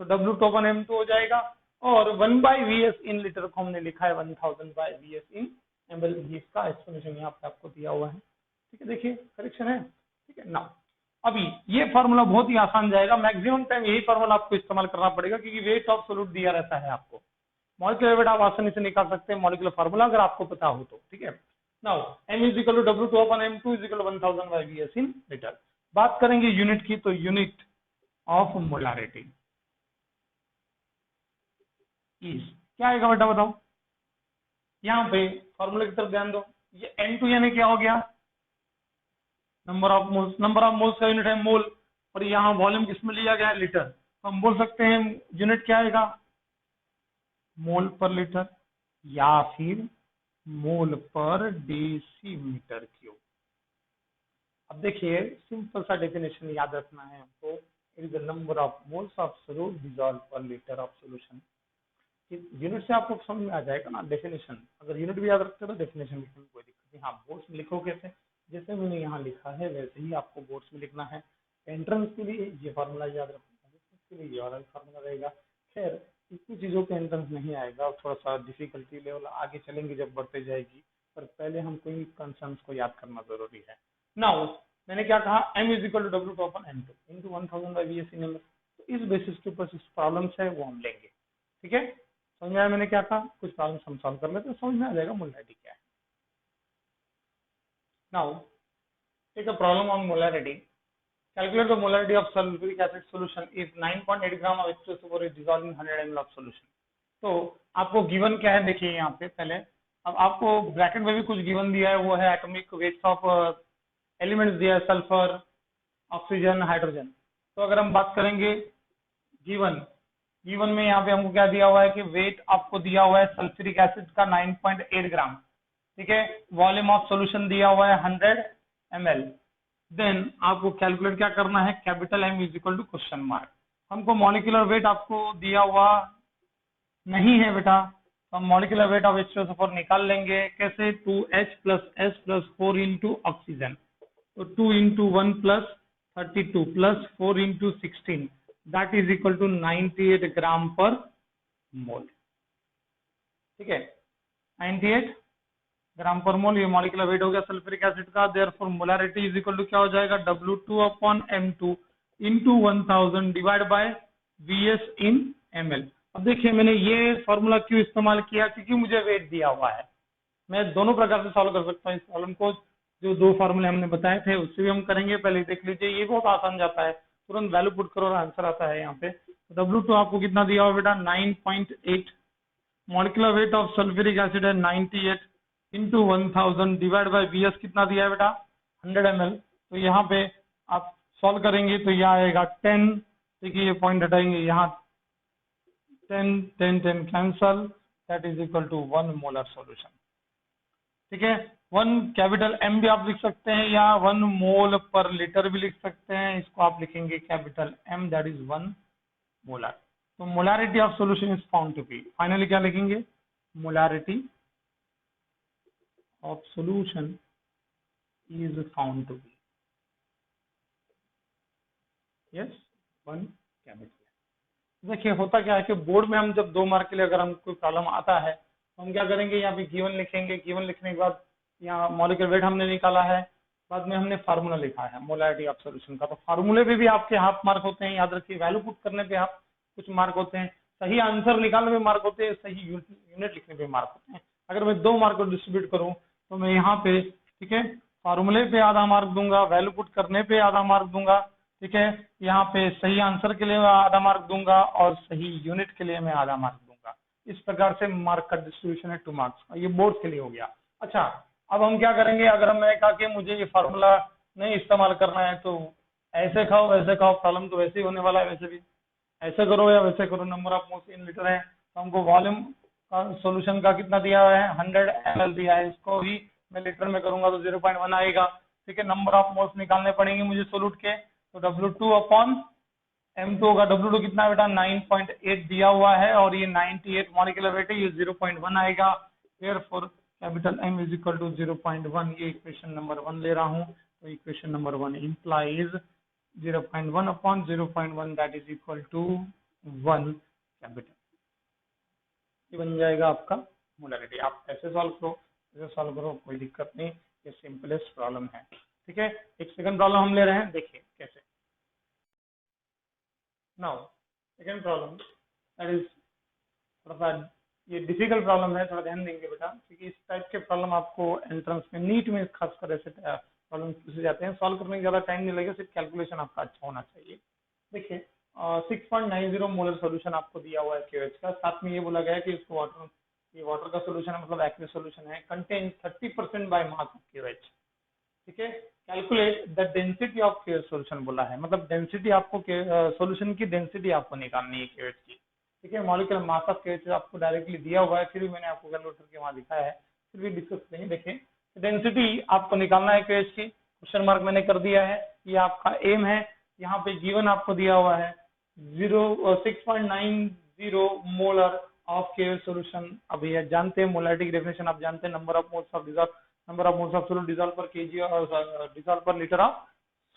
तो W2 upon M2 हो जाएगा, और 1 by VS in liter को हमने लिखा है 1000 by VS in ml। इसका एक्सप्लेनेशन यहाँ पे आपको दिया हुआ है। ठीक है, देखिए करेक्शन है। ठीक है, नाउ अभी ये फॉर्मूला बहुत ही आसान जाएगा, मैक्सिमम टाइम यही फॉर्मूला आपको इस्तेमाल करना पड़ेगा, क्योंकि वेट ऑफ सोल्यूट दिया रहता है आपको। मॉलिक्यूलर वेट आप आसानी से निकाल सकते हैं, मॉलिक्यूलर फार्मूला अगर आपको पता हो तो। ठीक है, now M is equal to W2 upon M2 is equal to 1000 by VS in litre. बात करेंगे यूनिट की, तो यूनिट ऑफ मोलारिटी इज क्या आएगा बेटा, बताओ। यहाँ पे फॉर्मूले की तरफ ध्यान दो, ये N2 यानी क्या हो गया, number of moles, number of moles का यूनिट है मोल, और यहाँ वॉल्यूम किसमें लिया गया है, लीटर, तो हम बोल सकते हैं यूनिट क्या आएगा, मोल पर लीटर, या फिर मोल पर डेसीमीटर क्यूब। अब देखिए सिंपल सा डेफिनेशन याद रखना है हमको, it is the number of moles of solute dissolve per litre of solution. Unit से आपको समझ में आ जाएगा ना डेफिनेशन, अगर यूनिट भी याद रखते हो तो डेफिनेशन लिखने में कोई दिक्कत नहीं। हाँ, बोर्ड्स में लिखो कैसे, जैसे मैंने यहाँ लिखा है वैसे ही आपको बोर्ड्स में लिखना है। एंट्रेंस के लिए ये फॉर्मूला याद रखना है, इसके लिए ये वाला फॉर्मूला रहेगा। खैर इतनी चीजों के एंट्रेंस नहीं आएगा, थोड़ा सा डिफिकल्टी लेवल आगे चलेंगे जब बढ़ते जाएगी, पर पहले हमको इन कंसर्न्स को याद करना जरूरी है। नाउ मैंने क्या कहा, M is equal to W2 upon M2 into 1000 by VS in ml। तो इस बेसिस के ऊपर प्रॉब्लम्स है वो हम लेंगे। ठीक है, समझ में आया मैंने क्या कहा, कुछ प्रॉब्लम हम सॉल्व कर लेते हैं, समझ में आ जाएगा मोलारिटी क्या है। Now take a problem on molarity, calculate the molarity of sulfuric acid solution if 9.8 gram of H2SO4 is dissolved in 100 ml of solution। तो आपको गिवन क्या है, देखिए यहाँ पे पहले, अब आपको ब्रैकेट में भी कुछ गिवन दिया है, वो है एटॉमिक वेट्स ऑफ एलिमेंट्स दिया है, सल्फर, ऑक्सीजन, हाइड्रोजन। तो अगर हम बात करेंगे गिवन में यहाँ पे हमको क्या दिया हुआ है कि वेट आपको दिया हुआ है सल्फ्यूरिक एसिड का 9.8 ग्राम। ठीक है, वॉल्यूम ऑफ सोल्यूशन दिया हुआ है 100 ml। देन आपको कैलकुलेट क्या करना है, capital M is equal to question mark. हमको मॉलिक्यूलर वेट आपको दिया हुआ नहीं है बेटा, तो हम मॉलिक्यूलर वेट ऑफ H2SO4 निकाल लेंगे, कैसे, 2H plus S plus 4 into oxygen, तो 2 into 1 plus 32 plus 4 into 16 that is equal to 98 gram per mole. ठीक है, 98 ग्राम पर मोल, ये मॉलिक्यूलर वेट हो गया सल्फ्यूरिक एसिड का। Therefore molarity is equal to क्या हो जाएगा, W2 upon M2 into 1000 divide by VS in ml। अब देखिए मैंने ये फॉर्मूला क्यों इस्तेमाल किया, क्योंकि मुझे वेट दिया हुआ है। मैं दोनों प्रकार से सॉल्व कर सकता हूँ इस प्रॉब्लम को, जो दो फॉर्मूले हमने बताए थे उससे भी हम करेंगे। पहले देख लीजिए, ये बहुत आसान जाता है, तुरंत वैल्यू पुट करो और आंसर आता है यहाँ पे। W2 आपको कितना दिया हुआ बेटा, 9.8। Molecular weight of sulphuric acid है 98 इंटू 1000 डिवाइड बाय VS कितना दिया है बेटा, 100 ml। तो यहाँ पे आप सॉल्व करेंगे तो यह आएगा 10। देखिए ये पॉइंट हटाएंगे, यहाँ 10 10 10 cancel, that is equal to 1 molar solution. ठीक है, 1 कैपिटल M भी आप लिख सकते हैं या 1 मोल पर लीटर भी लिख सकते हैं। इसको आप लिखेंगे capital M, that is 1 molar. तो molarity of solution is found to be, finally क्या लिखेंगे, molarity of solution is found to be yes 1 capital. देखिए होता क्या है कि बोर्ड में हम जब 2 मार्क के लिए अगर हम कोई प्रॉब्लम आता है तो हम क्या करेंगे, यहाँ पे गिवन लिखेंगे। गिवन लिखने के बाद यहाँ मॉलिक्यूलर वेट हमने निकाला है, बाद में हमने फार्मूला लिखा है मोलैरिटी ऑफ सॉल्यूशन का। तो फार्मूले पे भी आपके हाफ मार्क होते हैं, याद रखिए। वैल्यू पुट करने पे आप कुछ मार्क होते हैं, सही आंसर निकालने में मार्क होते हैं, सही यूनिट लिखने पे मार्क होते हैं। अगर मैं 2 मार्क को डिस्ट्रीब्यूट करूँ तो मैं यहाँ पे, ठीक है, फार्मूले पे आधा मार्क दूंगा, वैल्यू पुट करने पे आधा मार्क दूंगा, ठीक है, यहाँ पे सही आंसर के लिए मैं आधा मार्क दूंगा और सही यूनिट के लिए मैं आधा मार्क दूंगा। इस प्रकार से मार्क का डिस्ट्रीब्यूशन है 2 मार्क्स का। ये बोर्ड के लिए हो गया। अच्छा, अब हम क्या करेंगे, अगर मैंने कहा कि मुझे ये फार्मूला नहीं इस्तेमाल करना है तो ऐसे खाओ वैसे खाओ, प्रॉब्लम तो वैसे ही होने वाला है। वैसे भी ऐसे करो या वैसे करो, number of moles in litre है तो हमको वॉल्यूम का सोल्यूशन का कितना दिया हुआ है, 100 ml दिया है। इसको ही मैं लीटर में करूंगा तो 0.1 आएगा। ठीक है, नंबर ऑफ मोल्स निकालने पड़ेंगे मुझे सोल्यूट के, तो W2 अपॉन M2 होगा। W2 कितना है बेटा, 9.8 दिया हुआ है और ये 98 मॉलिक्यूलर वेट है, ये 0.1 आएगा। Therefore capital M is equal to 0.1। ये इक्वेशन नंबर 1 ले रहा हूँ, तो equation number 1 implies 0.1 upon 0.1 that is equal to 1 capital. ये बन जाएगा आपका मोलैरिटी। आप ऐसे सॉल्व करो, ऐसे सॉल्व करो, कोई दिक्कत नहीं, ये सिंपलेस्ट प्रॉब्लम है। ठीक है, एक सेकंड प्रॉब्लम हम ले रहे हैं, देखिए कैसे। Now second problem that is थोड़ा सा ये डिफिकल्ट प्रॉब्लम है, थोड़ा ध्यान देंगे बेटा, क्योंकि इस टाइप के प्रॉब्लम आपको एंट्रेंस में, नीट में खासकर ऐसे प्रॉब्लम पूछे जाते हैं। सॉल्व करने में ज्यादा टाइम नहीं लगेगा, सिर्फ कैलकुलेशन आपका अच्छा होना चाहिए। देखिए 6.90 मोलर सोल्यूशन आपको दिया हुआ है KOH का, साथ में ये बोला गया है कि इसको वाटर, ये वाटर का सोल्यूशन है, मतलब एक्वियस सोल्यूशन है, contain 30% by mass of KOH। ठीक है, calculate the density of KOH solution बोला है, मतलब डेंसिटी आपको सोल्यूशन की डेंसिटी आपको निकालनी है KOH की। ठीक है, मॉलिक्यूलर मास ऑफ KOH आपको डायरेक्टली दिया हुआ है, फिर भी मैंने आपको कैलकुलेटर के वहां दिखाया है, फिर भी डिस्कस करेंगे। देखिए डेंसिटी आपको निकालना है KOH की, क्वेश्चन मार्क मैंने कर दिया है, ये आपका एम है। यहाँ पे गिवन आपको दिया हुआ है 6.90 मोलर ऑफ KOH सोल्यूशन। अब ये जानते हैं मोलैरिटी की डेफिनेशन, आप जानते हैं, number of moles of dissolve, number of moles of solute dissolved per kg or dissolved per liter of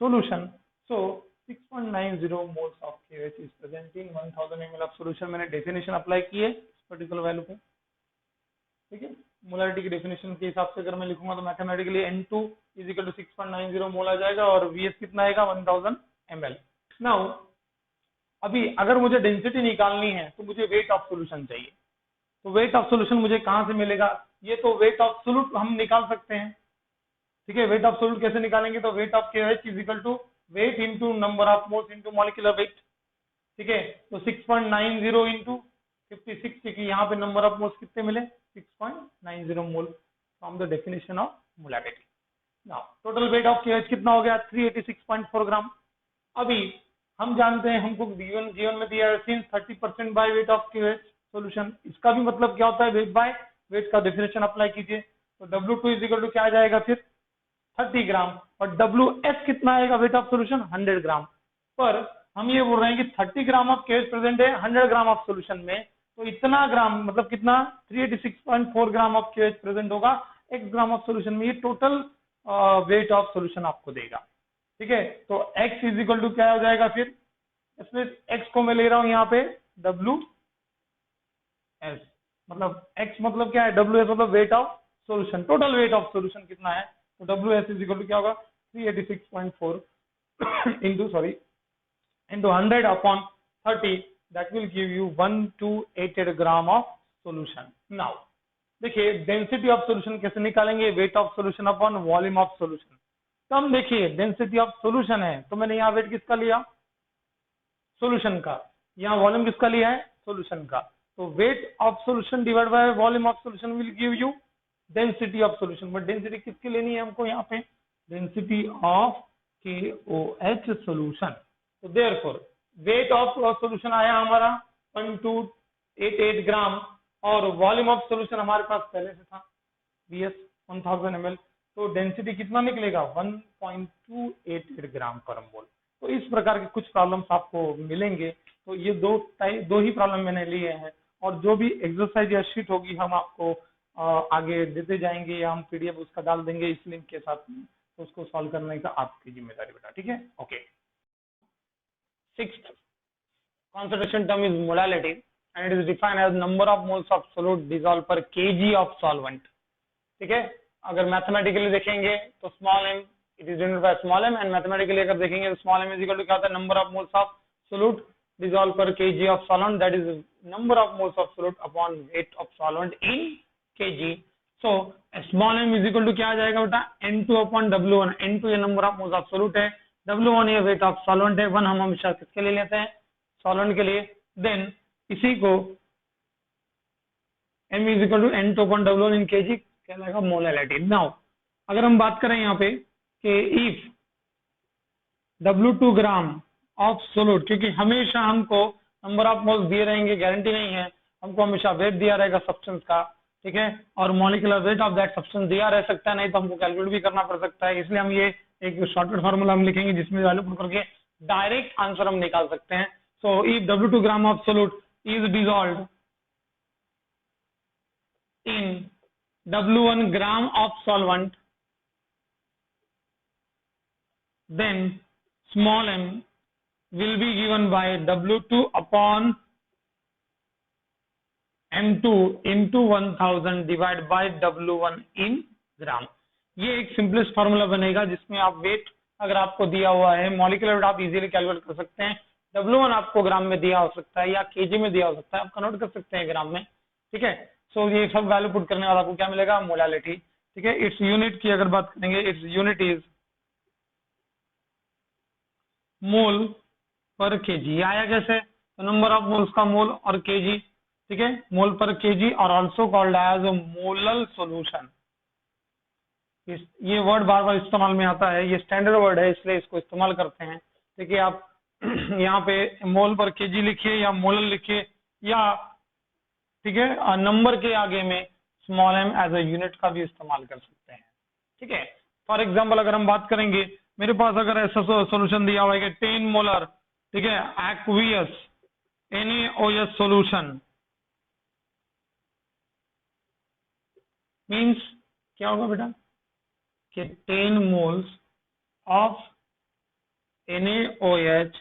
solution. So 6.90 moles of KOH is present in 1000 ml of solution। मैंने definition apply की है particular value पे। ठीक है, molarity की definition के हिसाब से अगर मैं लिखूंगा तो mathematically N2 is equal to 6.90 mole आ जाएगा और VS कितना आएगा, 1000 ml। नाउ अभी अगर मुझे डेंसिटी निकालनी है तो मुझे वेट ऑफ सोल्यूशन चाहिए। तो वेट ऑफ सोल्यूशन मुझे कहां से मिलेगा, ये तो वेट ऑफ सोल्यूट हम निकाल सकते हैं। ठीक है, वेट ऑफ सोल्यूट कैसे निकालेंगे, तो weight of KOH is equal to weight into number of moles into molecular weight. ठीक है, तो 6.90 इंटू 56, क्योंकि यहाँ पे नंबर ऑफ मोल्स कितने मिले, 6.90 mole from the definition of molarity. Now total weight of KOH कितना हो गया, 386.4 ग्राम। अभी हम जानते हैं, हमको जीवन में दिया है since 30% by weight of KOH solution. इसका भी मतलब क्या होता है, वेट बाय वेट का डेफिनेशन अप्लाई कीजिए, तो W2 इज इक्वल टू क्या आ जाएगा फिर 30 ग्राम, और WS कितना आएगा वेट ऑफ सोल्यूशन, 100 ग्राम। पर हम ये बोल रहे हैं कि 30 ग्राम ऑफ KOH प्रेजेंट है 100 ग्राम ऑफ सोल्यूशन में, तो इतना ग्राम मतलब कितना, 386.4 ग्राम ऑफ KOH प्रेजेंट होगा X ग्राम ऑफ सोल्यूशन में। ये टोटल वेट ऑफ सोल्यूशन आपको देगा। ठीक है, तो x इज इक्वल टू क्या हो जाएगा फिर, इसमें x को मैं ले रहा हूं यहाँ पे डब्ल्यू एस, मतलब x मतलब क्या है, डब्ल्यू एस मतलब weight of solution, total weight of solution कितना है, तो W S is equal to क्या होगा 386.4 into 100 upon 30, that will give you 1288 gram of solution. Now देखिए डेंसिटी ऑफ सोल्यूशन कैसे निकालेंगे, wait of solution upon volume of solution. तो हम देखिए डेंसिटी ऑफ सोल्यूशन है तो मैंने यहाँ वेट किसका लिया, सोल्यूशन का, यहाँ वॉल्यूम किसका लिया है, सोल्यूशन का, तो weight of solution divide by volume of solution will give you density of solution. But density किसकी लेनी है हमको यहाँ पे, डेंसिटी ऑफ KOH सोल्यूशन। तो देयरफॉर वेट ऑफ सोल्यूशन आया हमारा 1288 ग्राम और वॉल्यूम ऑफ सोल्यूशन हमारे पास पहले से था VS 1000 ml, तो डेंसिटी कितना निकलेगा 1.288 ग्राम पर मोल। तो इस प्रकार के कुछ प्रॉब्लम्स आपको मिलेंगे। तो ये दो ही प्रॉब्लम मैंने लिए हैं, और जो भी एक्सरसाइज या शीट होगी हम आपको आगे देते जाएंगे, या हम PDF उसका डाल देंगे इस लिंक के साथ में, तो उसको सॉल्व करने का आपकी जिम्मेदारी बेटा, ठीक है। Okay, sixth concentration term is molality and it is defined as number of moles of solute dissolved per kg of solvent, ठीक है। अगर मैथमेटिकली देखेंगे तो small m it is denoted by small m, and mathematically अगर देखेंगे तो small m is equal to क्या होता है, number of moles of solute dissolved per kg of solvent, that is number of moles of solute upon weight of solvent in kg. So small m is equal to क्या आ जाएगा बेटा, N2 upon W1, N2 ये number of moles of solute है, W1 ये wait of solvent है, 1 हम हमेशा किसके लिए लेते हैं, सॉल्वेंट के लिए। देन इसी को m is equal to N2 upon W1 in kg कहलाएगा मोलैलिटी। नाउ अगर हम बात करें यहाँ पे कि if W2 gram of solute, क्योंकि हमेशा हमको नंबर ऑफ मोल्स दिए रहेंगे, गारंटी नहीं है, हमको हमेशा वेट दिया रहेगा सब्सटेंस का, ठीक है, और molecular weight of that substance दिया रह सकता है, नहीं तो हमको कैलकुलेट भी करना पड़ सकता है। इसलिए हम ये एक शॉर्टकट फार्मूला हम लिखेंगे जिसमें वैल्यू पुट करके डायरेक्ट आंसर हम निकाल सकते हैं। So if W2 gram of solute is dissolved in W1 gram of solvent, then small m will be given by W2 upon M2 into 1000 divided by W1 in ग्राम। ये एक simplest formula बनेगा जिसमें आप wait अगर आपको दिया हुआ है, मॉलिक्यूलर वेट आप इजीली कैलकुलेट कर सकते हैं, W1 आपको ग्राम में दिया हो सकता है या केजी में दिया हो सकता है, आप कन्वर्ट कर सकते हैं ग्राम में, ठीक है। सो ये सब वैल्यू पुट करने वाला आपको क्या मिलेगा, मोलैलिटी, ठीक है। इट्स यूनिट की अगर बात करेंगे, its unit is mole per KG. आया कैसे, तो नंबर ऑफ मोल्स का मोल और केजी, ठीक है, मोल पर केजी, और also called as molal solution. ये वर्ड बार बार इस्तेमाल में आता है, ये स्टैंडर्ड वर्ड है इसलिए इसको इस्तेमाल करते हैं। देखिए आप यहाँ पे मोल पर केजी लिखिए या मोलल लिखिए, या ठीक है नंबर के आगे में small m as a unit का भी इस्तेमाल कर सकते हैं, ठीक है। फॉर एग्जांपल अगर हम बात करेंगे, मेरे पास अगर ऐसा सॉल्यूशन दिया हुआ है कि 10 मोलर, ठीक है, एक्वियस NaOH सॉल्यूशन, मींस क्या होगा बेटा कि 10 moles of NaOH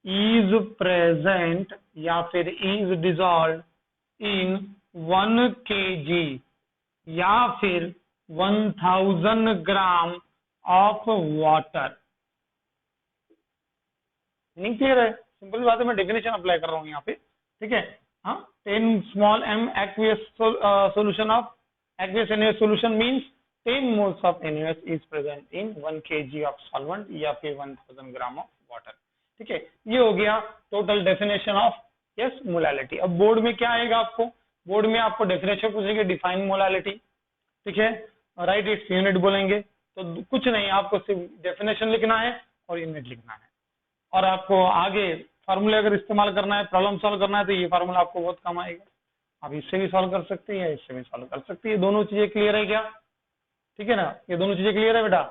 is present या फिर इज डिसॉल्व्ड in 1 kg या फिर 1000 ग्राम ऑफ वाटर। नहीं क्लियर है, सिंपल बात है, मैं डेफिनेशन अप्लाई कर रहा हूँ यहाँ पे, ठीक है। हाँ, 10 small m aqueous solution of aqueous NaOH solution means 10 moles of NaOH is present in 1 kg of solvent या फिर 1000 ग्राम ऑफ वाटर, ठीक है। ये हो गया total definition of yes molality. अब बोर्ड में क्या आएगा, आपको बोर्ड में आपको डेफिनेशन पूछेंगे, डिफाइन मोलैलिटी, ठीक है, राइट इट्स यूनिट बोलेंगे, तो कुछ नहीं, आपको सिर्फ डेफिनेशन लिखना है और यूनिट लिखना है, और आपको आगे फार्मूले अगर इस्तेमाल करना है, प्रॉब्लम सॉल्व करना है, तो ये फार्मूला आपको बहुत काम आएगा। आप इससे भी सॉल्व कर सकते हैं, इससे भी सॉल्व कर सकते हैं, दोनों चीजें क्लियर है क्या, ठीक है ना, ये दोनों चीजें क्लियर है बेटा।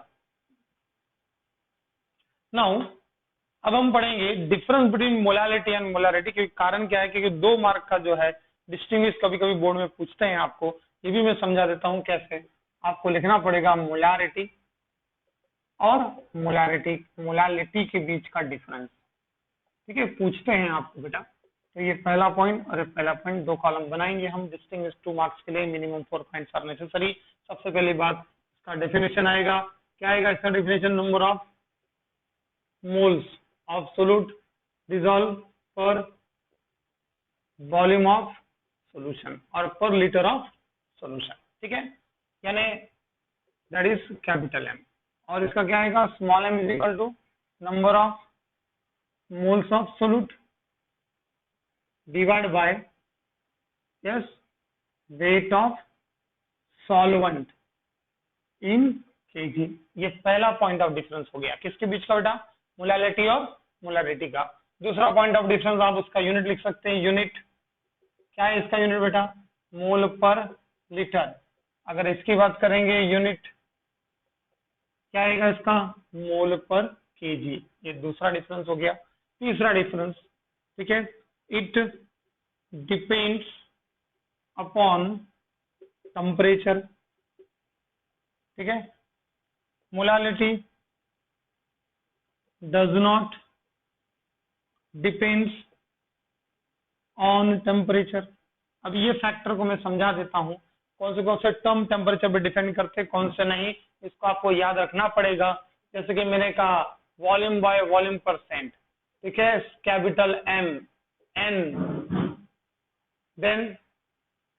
नाउ अब हम पढ़ेंगे difference between molality and molarity, क्योंकि कारण क्या है, क्योंकि 2 मार्क का जो है डिस्टिंग्विश कभी कभी बोर्ड में पूछते हैं आपको, ये भी मैं समझा देता हूं कैसे। आपको लिखना पड़ेगा मोलैरिटी और मोलालिटी के बीच का डिफरेंस। ठीक है, पूछते हैं आपको बेटा। तो ये पहला पॉइंट और ये पहला पॉइंट, 2 कॉलम बनाएंगे हम। डिस्टिंग्विश 2 मार्क्स के लिए मिनिमम 4 पॉइंट्स आर नेसेसरी। सबसे पहली बात, इसका डेफिनेशन आएगा। क्या आएगा इसका definition? Number of moles of solute dissolve पर वॉल्यूम ऑफ सॉल्यूशन और पर लीटर ऑफ सॉल्यूशन। ठीक है, यानी दैट इज कैपिटल एम। और इसका क्या आएगा? Small m is equal to number of moles of solute divided by yes weight of solvent in kg। ये पहला पॉइंट ऑफ डिफरेंस हो गया किसके बीच का बेटा? मोलालिटी और मोलारिटी का। दूसरा पॉइंट ऑफ डिफरेंस आप उसका यूनिट लिख सकते हैं। यूनिट क्या है इसका यूनिट बेटा? मोल पर लीटर। अगर इसकी बात करेंगे यूनिट क्या आएगा इसका? मोल पर केजी। ये दूसरा डिफरेंस हो गया। तीसरा डिफरेंस, ठीक है, इट डिपेंड्स अपॉन टेम्परेचर। ठीक है, molality does not depends on temperature. अब ये फैक्टर को मैं समझा देता हूं, कौन से टर्म टेम्परेचर पे डिपेंड करते, कौन से नहीं, इसको आपको याद रखना पड़ेगा। जैसे कि मैंने कहा वॉल्यूम बाय वॉल्यूम परसेंट, ठीक है, कैपिटल एम एन। देन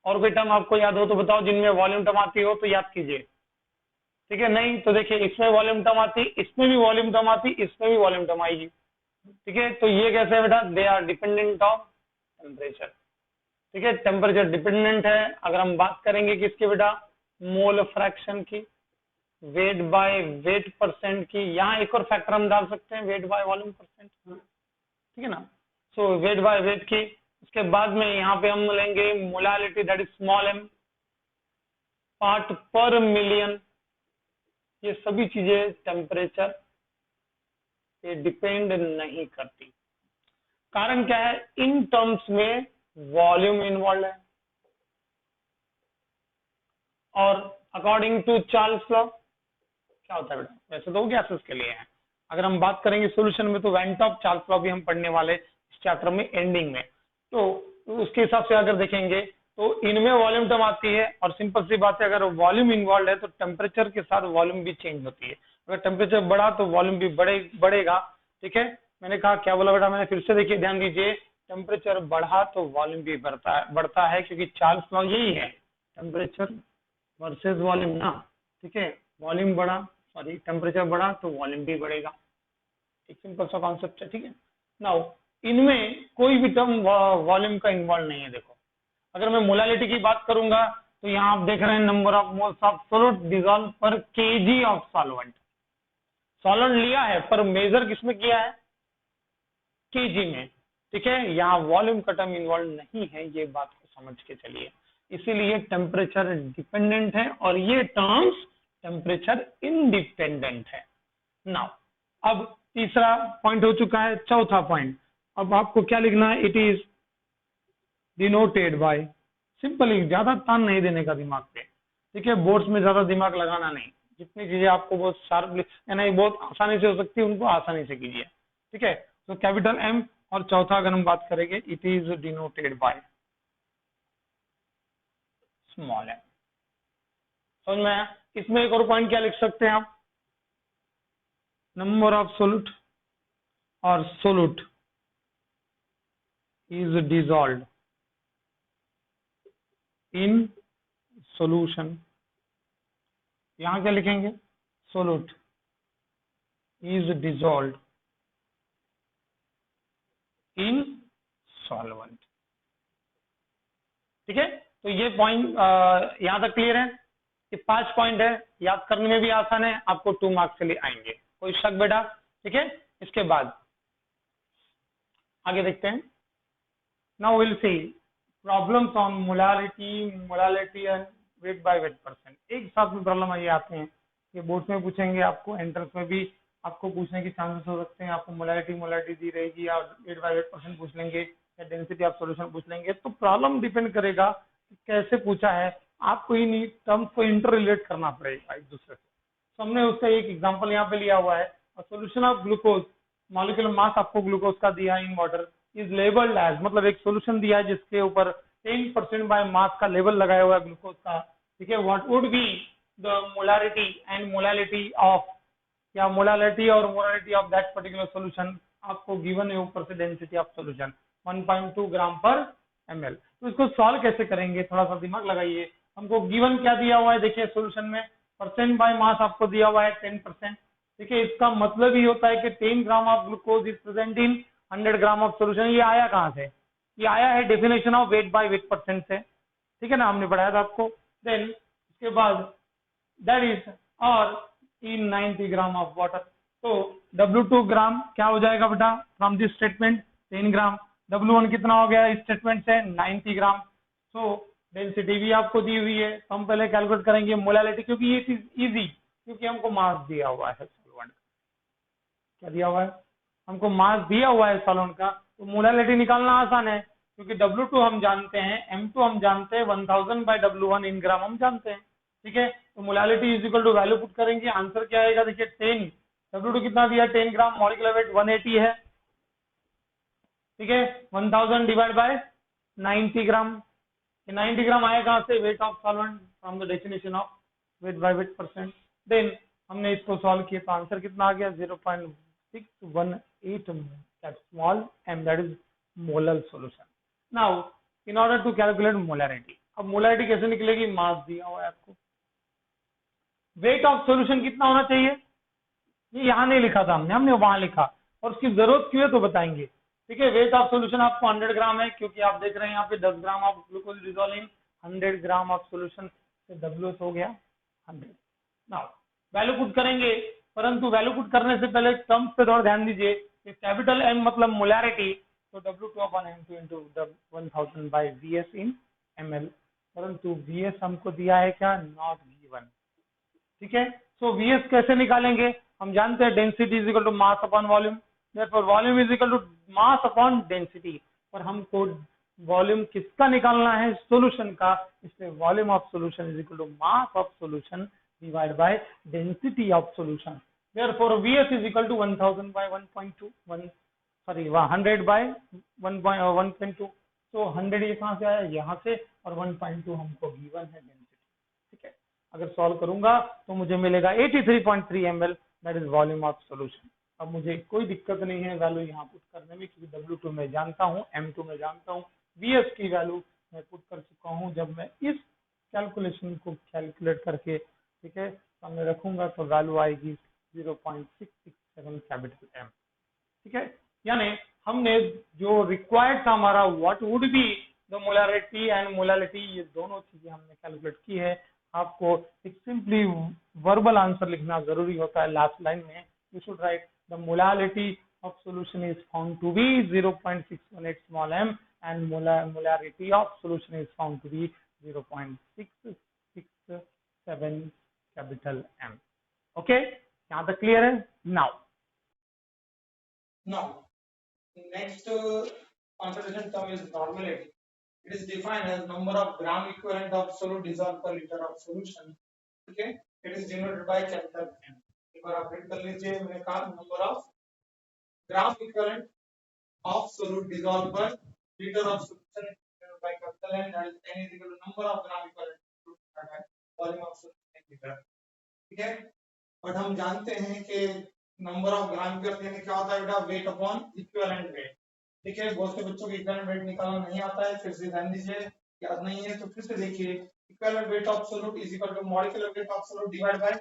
और कोई टर्म आपको याद हो तो बताओ, जिनमें वॉल्यूम टर्म आती हो तो याद कीजिए। ठीक है, नहीं तो देखिए इसमें वॉल्यूम टर्म आती, इसमें भी वॉल्यूम टर्म आती, इसमें भी वॉल्यूम टर्म आएगी। ठीक है, तो ये कैसे है बेटा? They are dependent of temperature. ठीक है, टेम्परेचर डिपेंडेंट है। अगर हम बात करेंगे किसकी बेटा? मोल फ्रैक्शन की, वेट बाय वेट परसेंट की। यहाँ एक और फैक्टर हम डाल सकते हैं, वेट बाय वॉल्यूम परसेंट। ठीक है ना, सो वेट बाय वेट की। उसके बाद में यहाँ पे हम लेंगे molality, that is small m, part per million. ये सभी चीजें टेम्परेचर पे डिपेंड नहीं करती। कारण क्या है? इन टर्म्स में वॉल्यूम इन्वॉल्व है। और अकॉर्डिंग टू चार्ल्स लॉ क्या होता है बेटा? वैसे तो गैसेस के लिए है। अगर हम बात करेंगे सॉल्यूशन में तो वेंट ऑफ चार्ल्स लॉ भी हम पढ़ने वाले इस चैप्टर में एंडिंग में। तो उसके हिसाब से अगर देखेंगे तो इनमें वॉल्यूम टर्म आती है। और सिंपल सी बात है, अगर वॉल्यूम इन्वॉल्व है तो टेम्परेचर के साथ वॉल्यूम भी चेंज होती है। अगर टेम्परेचर बढ़ा तो वॉल्यूम भी बढ़ेगा। ठीक है, मैंने कहा क्या बोला बेटा? मैंने फिर से देखिए, ध्यान दीजिए, टेम्परेचर बढ़ा तो वॉल्यूम भी बढ़ता है क्योंकि चार्ल्स लॉ यही है, टेम्परेचर वर्सेस वॉल्यूम ना। ठीक है, वॉल्यूम बढ़ा, सॉरी टेम्परेचर बढ़ा तो वॉल्यूम भी बढ़ेगा। एक सिंपल सा कॉन्सेप्ट है। ठीक है, नाउ इनमें कोई भी टर्म वॉल्यूम का इन्वॉल्व नहीं है। देखो, अगर मैं मोलालिटी की बात करूंगा तो यहाँ आप देख रहे हैं number of moles of solute dissolve पर केजी ऑफ सॉल्वेंट। सॉल्वेंट लिया है पर मेजर किसमें किया है? केजी में। ठीक है, यहाँ वॉल्यूम का टर्म इन्वॉल्व नहीं है, ये बात को समझ के चलिए। इसीलिए टेम्परेचर डिपेंडेंट है और ये टर्म्स टेम्परेचर इंडिपेंडेंट है। नाउ अब तीसरा पॉइंट हो चुका है। चौथा पॉइंट, अब आपको क्या लिखना है? It is denoted bye, simply, ज्यादा तान नहीं देने का दिमाग पे। ठीक है, बोर्ड्स में ज्यादा दिमाग लगाना नहीं। जितनी चीजें आपको बहुत शार्पली यानी बहुत आसानी से हो सकती है उनको आसानी से कीजिए। ठीक है, तो कैपिटल एम। और चौथा अगर हम बात करेंगे, it is denoted by small m. समझ में आया? इसमें एक और पॉइंट क्या लिख सकते हैं आप? नंबर ऑफ सोल्यूट और solute is dissolved in solution। यहां क्या लिखेंगे? solute is dissolved in solvent। ठीक है, तो ये पॉइंट यहां तक क्लियर है। ये 5 पॉइंट है, याद करने में भी आसान है, आपको 2 मार्क्स के लिए आएंगे, कोई शक बेटा? ठीक है, इसके बाद आगे देखते हैं। Now we'll see problems on molality and weight by weight percent। एक साथ में प्रॉब्लम ये आते हैं, ये बोर्ड में पूछेंगे, आपको एंट्रेंस में भी आपको पूछने के चांसेस हो सकते हैं। आपको मोलालिटी दी रहेगी या वेट बाय वेट परसेंट पूछ लेंगे या डेंसिटी ऑफ सॉल्यूशन पूछ लेंगे। तो प्रॉब्लम डिपेंड करेगा कि कैसे पूछा है। आपको इन टर्म्स को इंटर रिलेट करना पड़ेगा एक दूसरे से। तो हमने उसका एक एग्जांपल यहाँ पे लिया हुआ है, solution of glucose, molecular mass आपको ग्लूकोज का दिया in water is labelled as, मतलब एक सॉल्यूशन दिया है जिसके ऊपर 10% बाय मास का लेबल लगाया हुआ है ग्लूकोज का, ठीक है। What would be the molarity and molality of, या मोलालिटी और molality of that particular solution आपको गिवन है ऊपर से, डेंसिटी ऑफ सॉल्यूशन 1.2 ग्राम पर ml। तो इसको सॉल्व कैसे करेंगे, थोड़ा सा दिमाग लगाइए। हमको गिवन क्या दिया हुआ है, देखिए सॉल्यूशन में परसेंट बाय मास आपको दिया हुआ है 10%, ठीक है। इसका मतलब ही होता है कि 10 gram of glucose is present in 100 gram of solution. ये आया कहाँ से, ये आया है definition of weight by weight percent से, ठीक है ना, हमने पढ़ाया था आपको। देन उसके बाद दैट इज और इन 90 ग्राम ऑफ वाटर, तो W2 ग्राम क्या हो जाएगा बेटा from this statement 10 gram, W1 कितना हो गया इस स्टेटमेंट से 90 ग्राम। सो डेंसिटी भी आपको दी हुई है, तो हम पहले कैलकुलेट करेंगे मोलालिटी, क्योंकि ये चीज इजी, क्योंकि हमको मास दिया हुआ है सॉल्वेंट, क्या दिया हुआ है, हमको मास दिया हुआ है सॉल्वेंट का, तो मोलालिटी निकालना आसान है, क्योंकि W2 हम जानते हैं, M2 हम जानते हैं, 1000 बाय W1 इन ग्राम हम जानते हैं, ठीक है। तो molality is equal to value put करेंगे, आंसर क्या आएगा, देखिए 10, W2 कितना दिया 10 ग्राम, मॉलिक्यूलर वेट 180 है, ठीक है। 1000 डिवाइड बाय 90 ग्राम, 90 ग्राम आया कहाँ से, weight of solvent from the definition of weight by weight percent. Then हमने इसको सॉल्व किया तो आंसर कितना आ गया 0.618 small m, that is molar solution. Now in order to calculate molarity, अब मोलैरिटी कैसे निकलेगी, मास दिया हुआ है आपको, वेट ऑफ सॉल्यूशन कितना होना चाहिए, ये यहाँ नहीं लिखा था हमने वहां लिखा, और उसकी जरूरत क्यों है तो बताएंगे, ठीक है। वेट ऑफ सॉल्यूशन आपको 100 ग्राम है, क्योंकि आप देख रहे हैं यहाँ पे 10 gram of glucose dissolve in 100 gram of solution, तो W हो गया 100। नाउ वैल्यू पुट करेंगे, परंतु वैल्यू पुट करने से पहले टर्म्स पे थोड़ा ध्यान दीजिए कि कैपिटल M मतलब मोलैरिटी, तो W2/M2 into 1000 by VS in ml, परंतु VS हमको दिया है क्या, नॉट गिवन, ठीक है। सो VS कैसे निकालेंगे, हम जानते हैं density is equal to mass upon volume, therefore volume is equal to mass upon density, पर हमको वॉल्यूम किसका निकालना है, सॉल्यूशन का, इसलिए volume of solution is equal to mass of solution divide by density of solution, therefore VS is equal to 1000 by 1.2 sorry 100 by 1.2, तो 100 ये कहाँ से आया, यहाँ से, और 1.2 हमको गिवन है डेंसिटी, ठीक है। अगर सॉल्व करूंगा तो मुझे मिलेगा 83.3 ml, that is volume of solution. अब मुझे कोई दिक्कत नहीं है वैल्यू यहाँ पुट करने में, क्योंकि W2 में जानता हूँ, M2 में जानता हूँ, VS की वैल्यू मैं पुट कर चुका हूँ। जब मैं इस कैलकुलेशन को कैलकुलेट करके, ठीक है, सामने रखूंगा तो वैल्यू आएगी 0.667 कैपिटल M, ठीक है। यानी हमने जो रिक्वायर्ड था हमारा, what would be the molarity and molality, ये दोनों चीजें हमने कैलकुलेट की है। आपको एक सिंपली वर्बल आंसर लिखना जरूरी होता है लास्ट लाइन में, you should write the molality of solution is found to be 0.618 small m and molarity of solution is found to be 0.667 capital M, okay, यहाँ तक क्लियर है। Now next concentration term is normality. It is defined as number of gram equivalent of solute dissolved per liter of solution. Okay, it is denoted by capital M. एक बार आप read कर लीजिए, मैंने कहा number of gram equivalent of solute dissolved per liter of solution denoted by capital M, that is N is equal to number of gram equivalent volume of solution in liter, ठीक है। But हम जानते हैं कि number of ग्राम करते हैं क्या होता है बेटा, वेट अपॉन इक्विवेलेंट वेट, ठीक है। बहुत से बच्चों को इक्विवेलेंट वेट निकालना नहीं आता है, फिर से ध्यान दीजिए, याद नहीं है तो फिर से देखिए, equivalent weight of solute is equal to molecular weight of solute divide by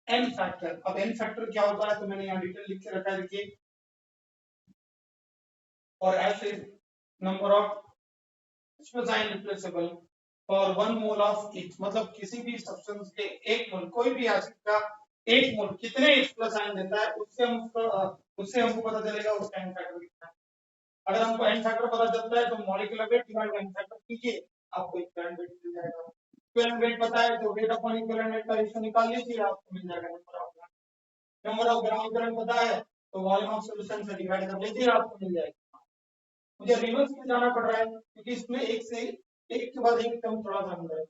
n factor. अब n फैक्टर क्या होता है तो मैंने यहाँ डिटेल लिख के रखा है, देखिए, और s is number of species replaceable for 1 mole of each, मतलब किसी भी सब्सटेंस के 1 मोल, कोई भी एसिड का 1 मोल कितने प्लस आयन देता है, उससे हमको पता चलेगा उसका n फैक्टर कितना है। अगर हमको n फैक्टर पता चलता है तो molecular weight divide by n factor कीजिए, आपको इक्विवेलेंट वेट मिल जाएगा। इक्विवेलेंट वेट पता है तो वेट अपॉन इक्विवेलेंट वेट का रेशियो निकाल लीजिए, आपको मिल जाएगा नंबर ऑफ ग्राम इक्विवेलेंट पता है तो वॉल्यूम ऑफ सॉल्यूशन से डिवाइड कर लीजिए, आपको मिल जाएगा। मुझे रिवर्स में जाना पड़ रहा है क्योंकि इसमें एक से एक के बाद एक टर्म थोड़ा सा अंदर है।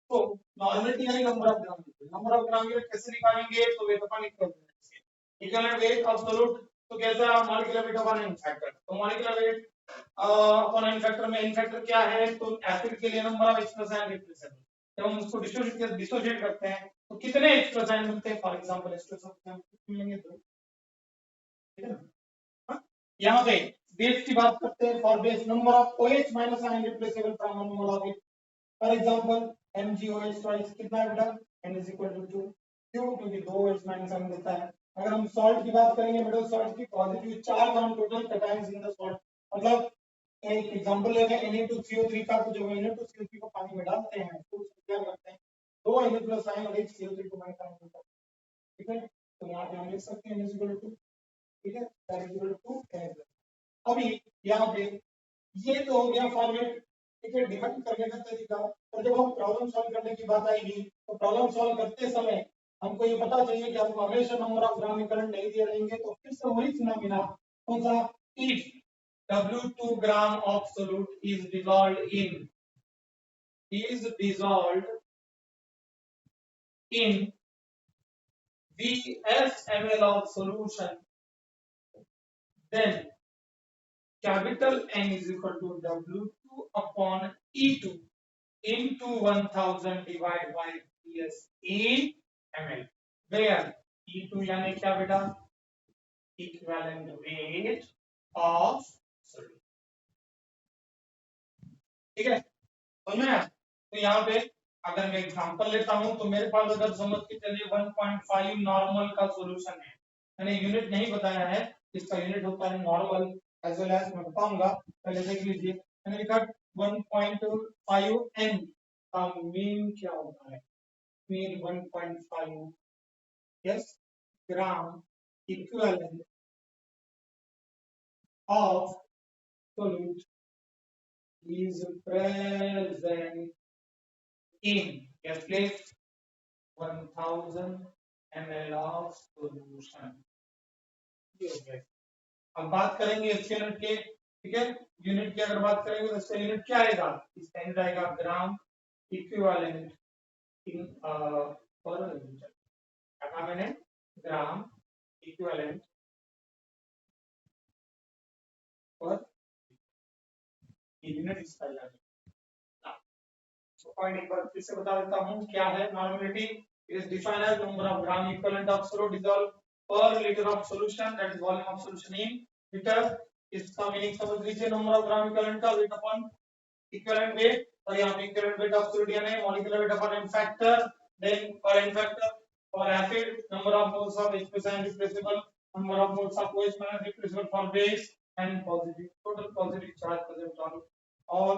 तो नॉर्मलिटी यानी नंबर ऑफ ग्राम यूनिट कैसे निकालेंगे, तो weight upon equivalent weight of solute, तो कैसा molecular weight upon n factor, तो molecular weight upon n factor में एन फैक्टर क्या है, तो एसिड के लिए नंबर ऑफ एक्सप्रेशन रिप्रेजेंट, जब हम उसको डिसोसिएट करते हैं तो कितने एक्सप्रेशन मिलते हैं, फॉर एग्जांपल एक्सप्रेशन मिलेंगे दो, ठीक है ना। यहाँ पे बेस की बात करते हैं, for base number of OH minus ion replaceable from one mole of it, for example MgOH twice कितना है बेटा, n इज इक्वल टू 2, क्यों, क्योंकि 2 OH माइनस आयन देता है। अगर हम सॉल्ट की बात करेंगे बेटा, सॉल्ट की positive charge on total cations in the salt, मतलब एक एग्जांपल लेंगे Na2CO3 का, तो जब Na2CO3 को पानी में डालते हैं तो उसको क्या करते हैं, 2 Na प्लस आयन और 1 CO3 को माइनस आयन मिलता है, ठीक है, तो यहाँ पे हम लिख सकते हैं n इज इक्वल टू, ठीक है, that is equal to n। अभी यहाँ पे ये तो हो गया फॉर्मेट, ठीक है, डिफाइन करने का तरीका। और जब हम प्रॉब्लम सॉल्व करने की बात आएगी तो प्रॉब्लम सॉल्व करते समय हमको ये पता चाहिए कि हमको हमेशा नंबर ऑफ ग्राम करंट नहीं दिए रहेंगे, तो फिर से वही फिनोमेना, कौन सा, if W2 gram of solute is dissolved in Vs ml of solution, then capital N is equal to W2 upon E2 into 1000 divided by Vs in ml, where E2 यानी क्या बेटा, equivalent weight of solute, ठीक है, समझ में आया। तो यहाँ पे अगर मैं एग्जांपल लेता हूं तो मेरे पास अगर समझ के चलिए 1.5 नॉर्मल का सॉल्यूशन है, मैंने यूनिट नहीं बताया है, इसका यूनिट होता है नॉर्मल, एज वेल एज मैं बताऊंगा, पहले देख लीजिए, मैंने लिखा 1.5 n का मीन क्या होता है, mean 1.5 yes gram equivalent of solute is present in, yes please, 1000 ml of solution, ये हो गया। अब बात करेंगे इसके यूनिट के, ठीक है, यूनिट की अगर बात करेंगे तो इसका यूनिट क्या आएगा, इसका यूनिट आएगा ग्राम इक्विवेलेंट इन पर लीटर, कहा मैंने ग्राम इक्विवेलेंट पर यूनिट इसका आएगा। पॉइंट एक बार फिर से बता देता हूं क्या है, normality is defined as number of gram equivalent of solute dissolve per litre of solution, that is volume of solution in litre. इसका मीनिंग समझ लीजिए, नंबर ऑफ ग्राम इक्विवेलेंट का वेट अपॉन इक्विवेलेंट वेट, और यहाँ पे equivalent weight of solute यानी molecular weight upon n factor, then for n factor for acid number of moles of H+ion replaceable, number of moles of OH minus replaceable for base, and positive total positive charge present on all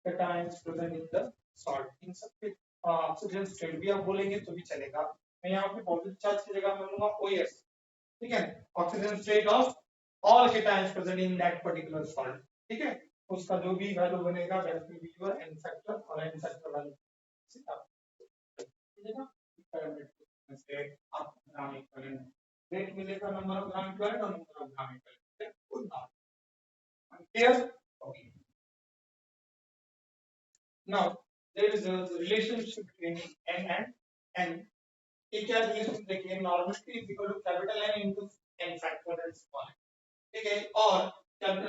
cations present in the salt, इन सब के oxygen state भी आप बोलेंगे तो भी चलेगा, मैं यहाँ पे पॉजिटिव चार्ज की जगह में लूंगा OS, ठीक है, oxygen state of all cations present in that particular salt, ठीक है, उसका जो भी वैल्यू बनेगा that will be your n factor, और n फैक्टर वैल्यू मिलेगा इक्विवेलेंट से आप ग्राम इक्विवेलेंट वेट मिलेगा, नंबर ऑफ ग्राम इक्विवेलेंट और number of gram equivalent, full नाम clear, okay. Now there is a relationship between n and n, ये क्या relation देखिए, normality is equal to capital N into n factorial small, ठीक है, और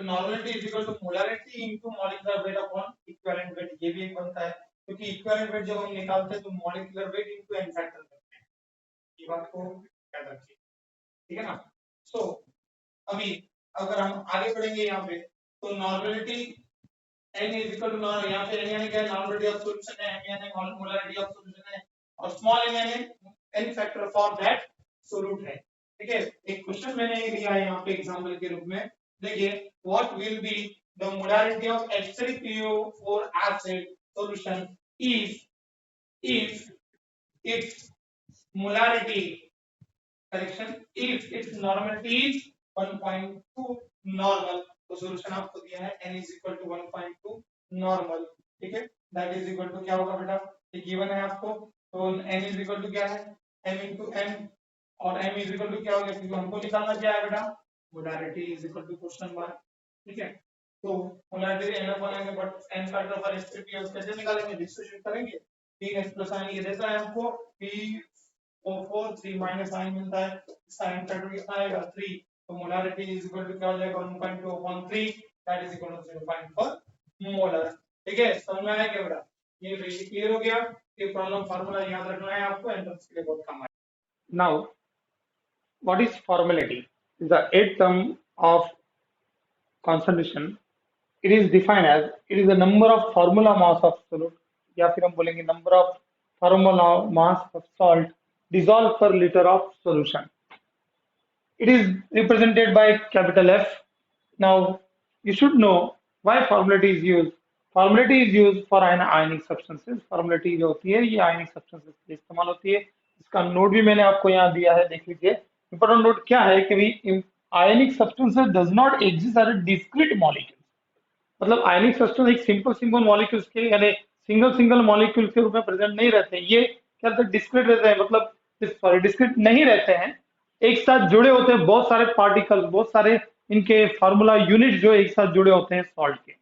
normality is equal to molarity into molecular weight upon equivalent weight, ये भी एक बनता है, क्योंकि इक्विवेलेंट वेट जब हम निकालते हैं तो molecular weight into n factor करते हैं, ये बात को याद रखिए, ठीक है ना। सो अभी अगर हम आगे बढ़ेंगे यहाँ पे, तो normality n is equal to normal, यहाँ पे n यानी क्या है, नॉर्मलिटी ऑफ सॉल्यूशन है, m यानी मोलरिटी ऑफ सॉल्यूशन है, और स्मॉल n यानी n factor for that solute है, ठीक है। एक क्वेश्चन मैंने लिया है यहाँ पे एग्जांपल के रूप में, देखिए what will be the molarity of H3PO4 acid solution if its molarity, correction, if its normality is 1.2 normal, तो सॉल्यूशन आपको दिया है n is equal to 1.2 normal, ठीक है, दैट इज इक्वल टू क्या होगा बेटा, ये गिवन है आपको, तो n इज इक्वल टू क्या है, m into n, और m इज इक्वल टू क्या होगा, क्योंकि हमको निकालना क्या है बेटा, molarity is equal to question mark, ठीक है, तो molarity n upon n, but n factor for H3PO कैसे निकालेंगे, डिस्ट्रीब्यूट करेंगे, 3x प्लस आयन ये देता है हमको P4 3 माइनस आयन मिलता है, साइन फैक्टर कितना आएगा 3, तो मोलारिटी इज इक्वल टू क्या हो जाएगा 1.2/3, that is equal to 0.4 molar. ठीक है, समझ में आया क्या बेटा? ये क्लियर हो गया। ये प्रॉब्लम फार्मूला याद रखना है आपको, एंट्रेंस के लिए बहुत काम आएगा। Now, what is formality? Is the eighth term of concentration. It is defined as it is the number of formula mass of solute, या फिर हम बोलेंगे number of formula mass of salt dissolved per liter of solution. It is represented by capital F. Now, you should know why formality is used. Formality is used for ionic substances. Formality जो होती है ये ionic substances के लिए इस्तेमाल होती है। इसका नोट भी मैंने आपको यहाँ दिया है, देख लीजिए। इंपॉर्टेंट नोट क्या है कि ionic substances does not exist as a discrete molecule. मतलब आयनिक सब्सटेंस एक सिंपल मॉलिक्यूल्स के यानी सिंगल मॉलिक्यूल के रूप में प्रेजेंट नहीं रहते हैं। ये क्या रहते हैं? डिस्क्रीट रहते हैं, मतलब सॉरी डिस्क्रीट नहीं रहते हैं, एक साथ जुड़े होते हैं बहुत सारे पार्टिकल्स, बहुत सारे इनके फार्मूला यूनिट जो एक साथ जुड़े होते हैं सॉल्ट के।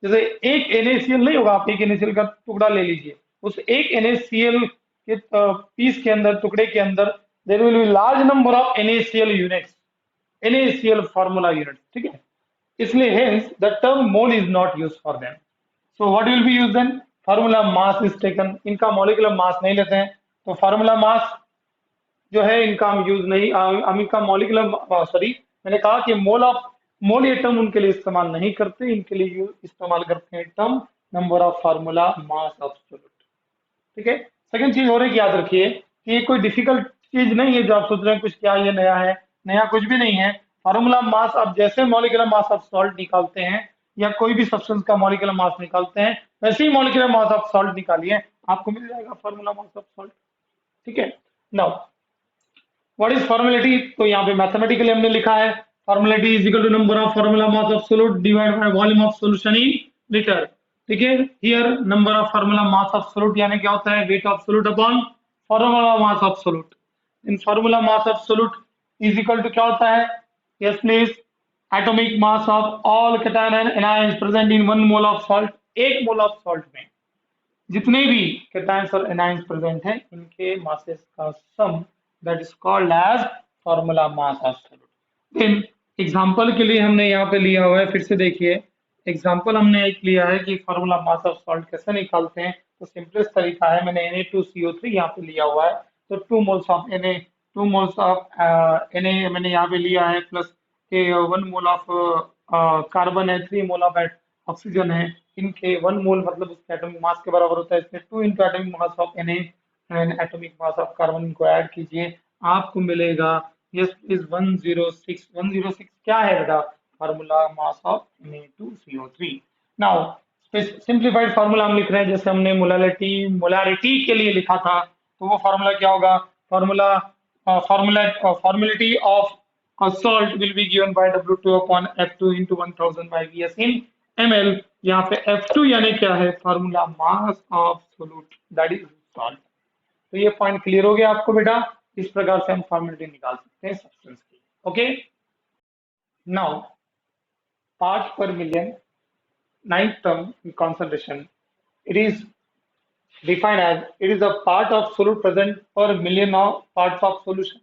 जैसे एक NaCl नहीं होगा, आप एक NaCl का टुकड़ा ले लीजिए, उस एक NaCl के पीस के अंदर, टुकड़े के अंदर there will be large number of NaCl units, NaCl formula unit. ठीक है, इसलिए hence the term mole is not used for them. So what will be used then? Formula mass is taken. इनका molecular mass नहीं लेते हैं, तो formula mass जो है इनका हम यूज नहीं, हम इनका molecular सॉरी मैंने कहा कि मोल ये टर्म उनके लिए इस्तेमाल नहीं करते, इनके लिए इस्तेमाल करते हैं term number of formula mass of solute. ठीक है, सेकंड चीज और एक याद रखिए कि ये कोई डिफिकल्ट चीज नहीं है जो आप सोच रहे हैं कुछ क्या ये नया है, नया कुछ भी नहीं है। फार्मूला मास आप जैसे मॉलिक्यूलर मास ऑफ सॉल्ट निकालते हैं या कोई भी सब्सटेंस का मॉलिक्यूलर मास निकालते हैं, वैसे ही मॉलिक्यूलर मास ऑफ सॉल्ट निकालिए, आपको मिल जाएगा फार्मूला मास ऑफ सॉल्ट। ठीक है, नाउ व्हाट इज फॉर्मेलिटी? तो यहाँ पे मैथमेटिकली हमने लिखा है formality is equal to number of formula mass of solute divide by volume of solution in litre. ठीक है, here number of formula mass of solute यानी क्या होता है? Weight of solute upon formula mass of solute. In formula mass of solute is equal to क्या होता है? Yes please, atomic mass of all cation and anions present in 1 mole of salt. 1 mole of salt में जितने भी cations और anions present हैं इनके masses का sum, that is called as formula mass of solute. Then example के लिए हमने यहाँ पे लिया हुआ है, फिर से देखिए एग्जांपल हमने एक लिया है कि फार्मूला मास ऑफ सॉल्ट कैसे निकालते हैं। तो सिंपलेस्ट तरीका है, मैंने Na2CO3 यहाँ पे लिया हुआ है, तो 2 मोल्स ऑफ Na मैंने यहाँ पे लिया है, प्लस 1 मोल ऑफ कार्बन है, 3 मोल ऑफ ऑक्सीजन है। इनके 1 मोल मतलब उसके एटॉमिक मास के बराबर होता है, इसमें 2 into atomic mass of Na and atomic mass of carbon, इनको ऐड कीजिए, आपको मिलेगा यस इज 106। 106 क्या है बेटा? Formula mass of Na2CO3। Now simplified formula हम लिख रहे हैं, जैसे हमने मोलारिटी के लिए लिखा था, तो वो फार्मूला क्या होगा? फॉर्मुलिटी of salt will be given by W2 upon F2 into 1000 by Vs in ml। यहाँ पे F2 यानी क्या है? Formula mass of solute, that is salt. तो ये पॉइंट क्लियर हो गया आपको बेटा? इस प्रकार से हम फॉर्मुलिटी निकाल सकते हैं सब्सटेंस की। Okay, now part per million, ninth term in concentration, it is defined as it is a part of solute present per million of parts of solution,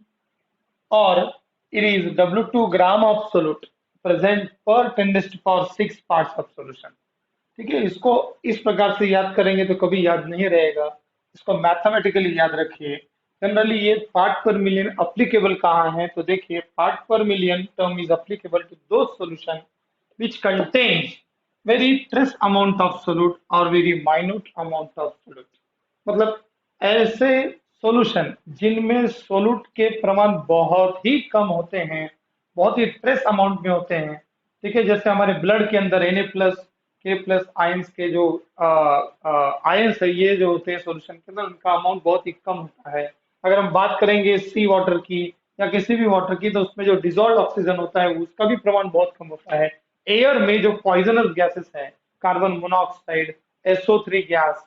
or it is W2 gram of solute present per 10⁻⁶ parts of solution। ठीक है, इसको इस प्रकार से याद करेंगे तो कभी याद नहीं रहेगा, इसको मैथमेटिकली याद रखिए। जनरली ये पार्ट पर मिलियन अप्लीकेबल कहाँ है? तो देखिए part per million term is applicable to दो solution which contains very trace amount of solute or very minute amount of solute। मतलब ऐसे सॉल्यूशन जिनमें सोलूट के प्रमाण बहुत ही कम होते हैं, बहुत ही ट्रेस अमाउंट में होते हैं। ठीक है, जैसे हमारे ब्लड के अंदर Na+ K+ आयंस के जो आयंस है, ये जो होते हैं सॉल्यूशन के अंदर, उनका अमाउंट बहुत ही कम होता है। अगर हम बात करेंगे सी वाटर की या किसी भी वाटर की, तो उसमें जो डिजॉल्व ऑक्सीजन होता है उसका भी प्रमाण बहुत कम होता है। एयर में जो पॉइजनस गैसेस है, कार्बन मोनोऑक्साइड, SO3 गैस,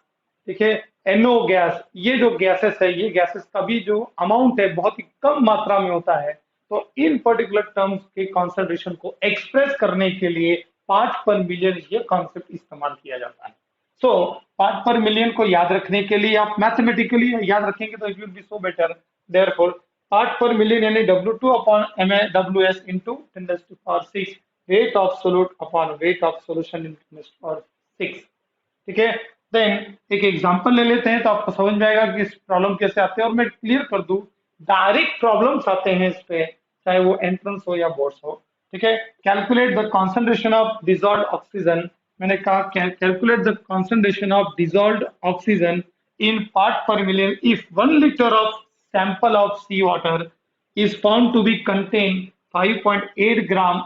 ठीक है, NO गैस, ये जो गैसेस है, ये गैसेस का भी जो अमाउंट है बहुत ही कम मात्रा में होता है। तो इन पर्टिकुलर टर्म्स के कॉन्सेंट्रेशन को एक्सप्रेस करने के लिए पार्ट पर मिलियन ये कॉन्सेप्ट इस्तेमाल किया जाता है। सो पार्ट पर मिलियन को याद रखने के लिए आप मैथमेटिकली याद रखेंगे तो it will be so better. Therefore part per million यानी W2 upon MAWS into 10⁶ wait of solute upon weight of solution into 10⁶। ठीक है, देन एक एग्जांपल ले लेते हैं तो आपको समझ में आएगा कि इस प्रॉब्लम कैसे आते हैं। और मैं क्लियर कर दूं, डायरेक्ट प्रॉब्लम्स आते हैं इस पे, चाहे वो एंट्रेंस हो या बोर्ड्स हो। ठीक है, calculate the concentration of dissolved oxygen. मैंने कहा calculate the concentration of dissolved oxygen in part per million if 1 liter of sample of sea water is found to be contain 5.8 gram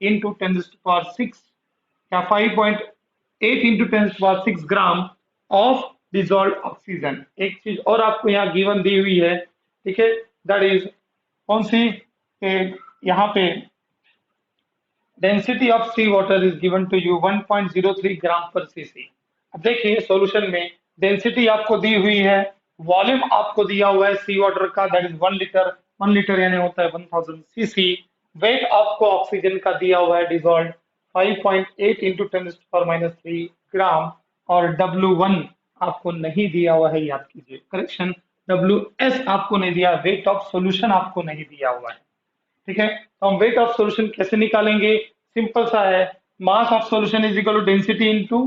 into 10⁶ या 5.8 into 10⁶ gram of dissolve oxygen. एक चीज और आपको यहाँ given the हुई है, ठीक है, दैट इज कौन सी, यहाँ पे density of sea water is given to you 1.03 gram per cc. अब देखिए सॉल्यूशन में डेंसिटी आपको दी हुई है, वॉल्यूम आपको दिया हुआ है सी वाटर का, दैट इज 1 लीटर। 1 लीटर यानी होता है 1000 सीसी। वेट आपको ऑक्सीजन का दिया हुआ है डिजॉल्व 5.8 इंटू 10⁻³ ग्राम। और W1 आपको नहीं दिया हुआ है, याद कीजिए, करेक्शन, WS आपको नहीं दिया, वेट ऑफ सॉल्यूशन आपको नहीं दिया हुआ है। ठीक है, तो हम वेट ऑफ सॉल्यूशन कैसे निकालेंगे, सिंपल सा है, mass of solution is equal to density into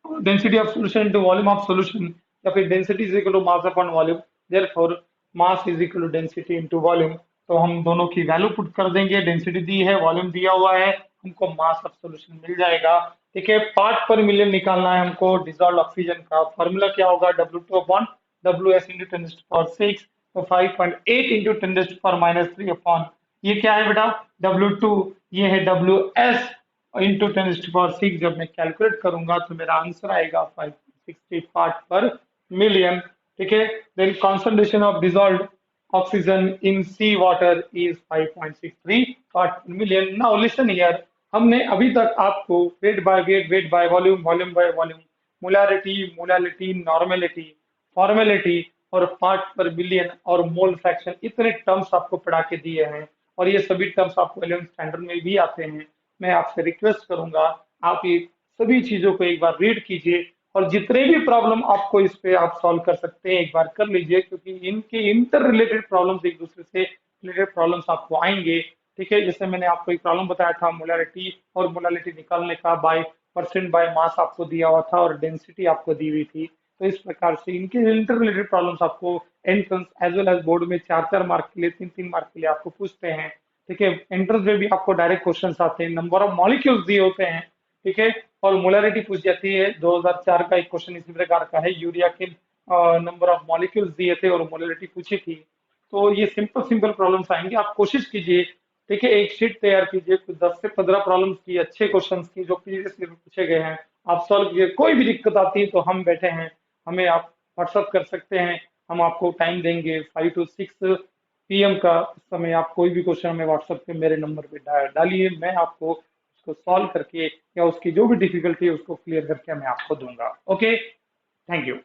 density of solution into volume of solution, या फिर density is equal to mass upon volume. Therefore mass is equal to density into volume. तो हम दोनों की value put कर देंगे, density दी है, volume दिया हुआ है, हमको मास ऑफ सॉल्यूशन मिल जाएगा। ठीक है, पार्ट पर मिलियन निकालना है हमको डिजॉल्व ऑक्सीजन का। फॉर्मूला क्या होगा, W2 अपॉन WS इंटू 10⁶। तो 5.8 इंटू 10⁻³ अपॉन, ये क्या है बेटा, W2, ये है WS इंटू 10⁶। जब मैं कैलकुलेट करूंगा तो मेरा आंसर आएगा 560 पार्ट पर मिलियन। ठीक है, then concentration of dissolved oxygen in sea water is 5.63 part per million. Now listen here, हमने अभी तक आपको weight by weight, weight by volume, volume by volume, molarity, molality, normality, formality और part per million और mole fraction, इतने terms आपको पढ़ा के दिए हैं। और ये सभी टर्म्स आपको 11th स्टैंडर्ड में भी आते हैं। मैं आपसे रिक्वेस्ट करूंगा आप ये सभी चीजों को एक बार रीड कीजिए, और जितने भी प्रॉब्लम आपको इस पे आप सॉल्व कर सकते हैं एक बार कर लीजिए, क्योंकि इनके इंटर रिलेटेड प्रॉब्लम्स, एक दूसरे से रिलेटेड प्रॉब्लम्स आपको आएंगे। ठीक है, जैसे मैंने आपको एक प्रॉब्लम बताया था मोलारिटी और मोलालिटी निकालने का, बाय परसेंट बाय मास आपको दिया हुआ था और डेंसिटी आपको दी हुई थी। तो इस प्रकार से इनके इंटर रिलेटेड प्रॉब्लम्स आपको entrance as well as board में 4-4 मार्क के लिए, 3-3 मार्क के लिए आपको पूछते हैं। ठीक है, एंट्रेंस में भी आपको डायरेक्ट क्वेश्चंस आते हैं, नंबर ऑफ मॉलिक्यूल्स दिए होते हैं। ठीक है, और मोलारिटी पूछ जाती है। 2004 का एक क्वेश्चन इसी प्रकार का है, यूरिया के नंबर ऑफ मॉलिक्यूल्स दिए थे और मोलारिटी पूछी थी। तो ये सिंपल सिंपल प्रॉब्लम्स आएंगे, आप कोशिश कीजिए। ठीक है, एक शीट तैयार कीजिए, कुछ 10 से 15 प्रॉब्लम्स की, अच्छे क्वेश्चंस की जो प्रीवियस ईयर पूछे गए हैं, आप सॉल्व कीजिए। कोई भी दिक्कत आती है तो हम बैठे हैं, हमें आप व्हाट्सअप कर सकते हैं, हम आपको टाइम देंगे 5 to 6 PM का। उस समय आप कोई भी क्वेश्चन हमें व्हाट्सएप पे मेरे नंबर पे डालिए, मैं आपको उसको सॉल्व करके या उसकी जो भी डिफिकल्टी है उसको क्लियर करके मैं आपको दूंगा। Okay, thank you.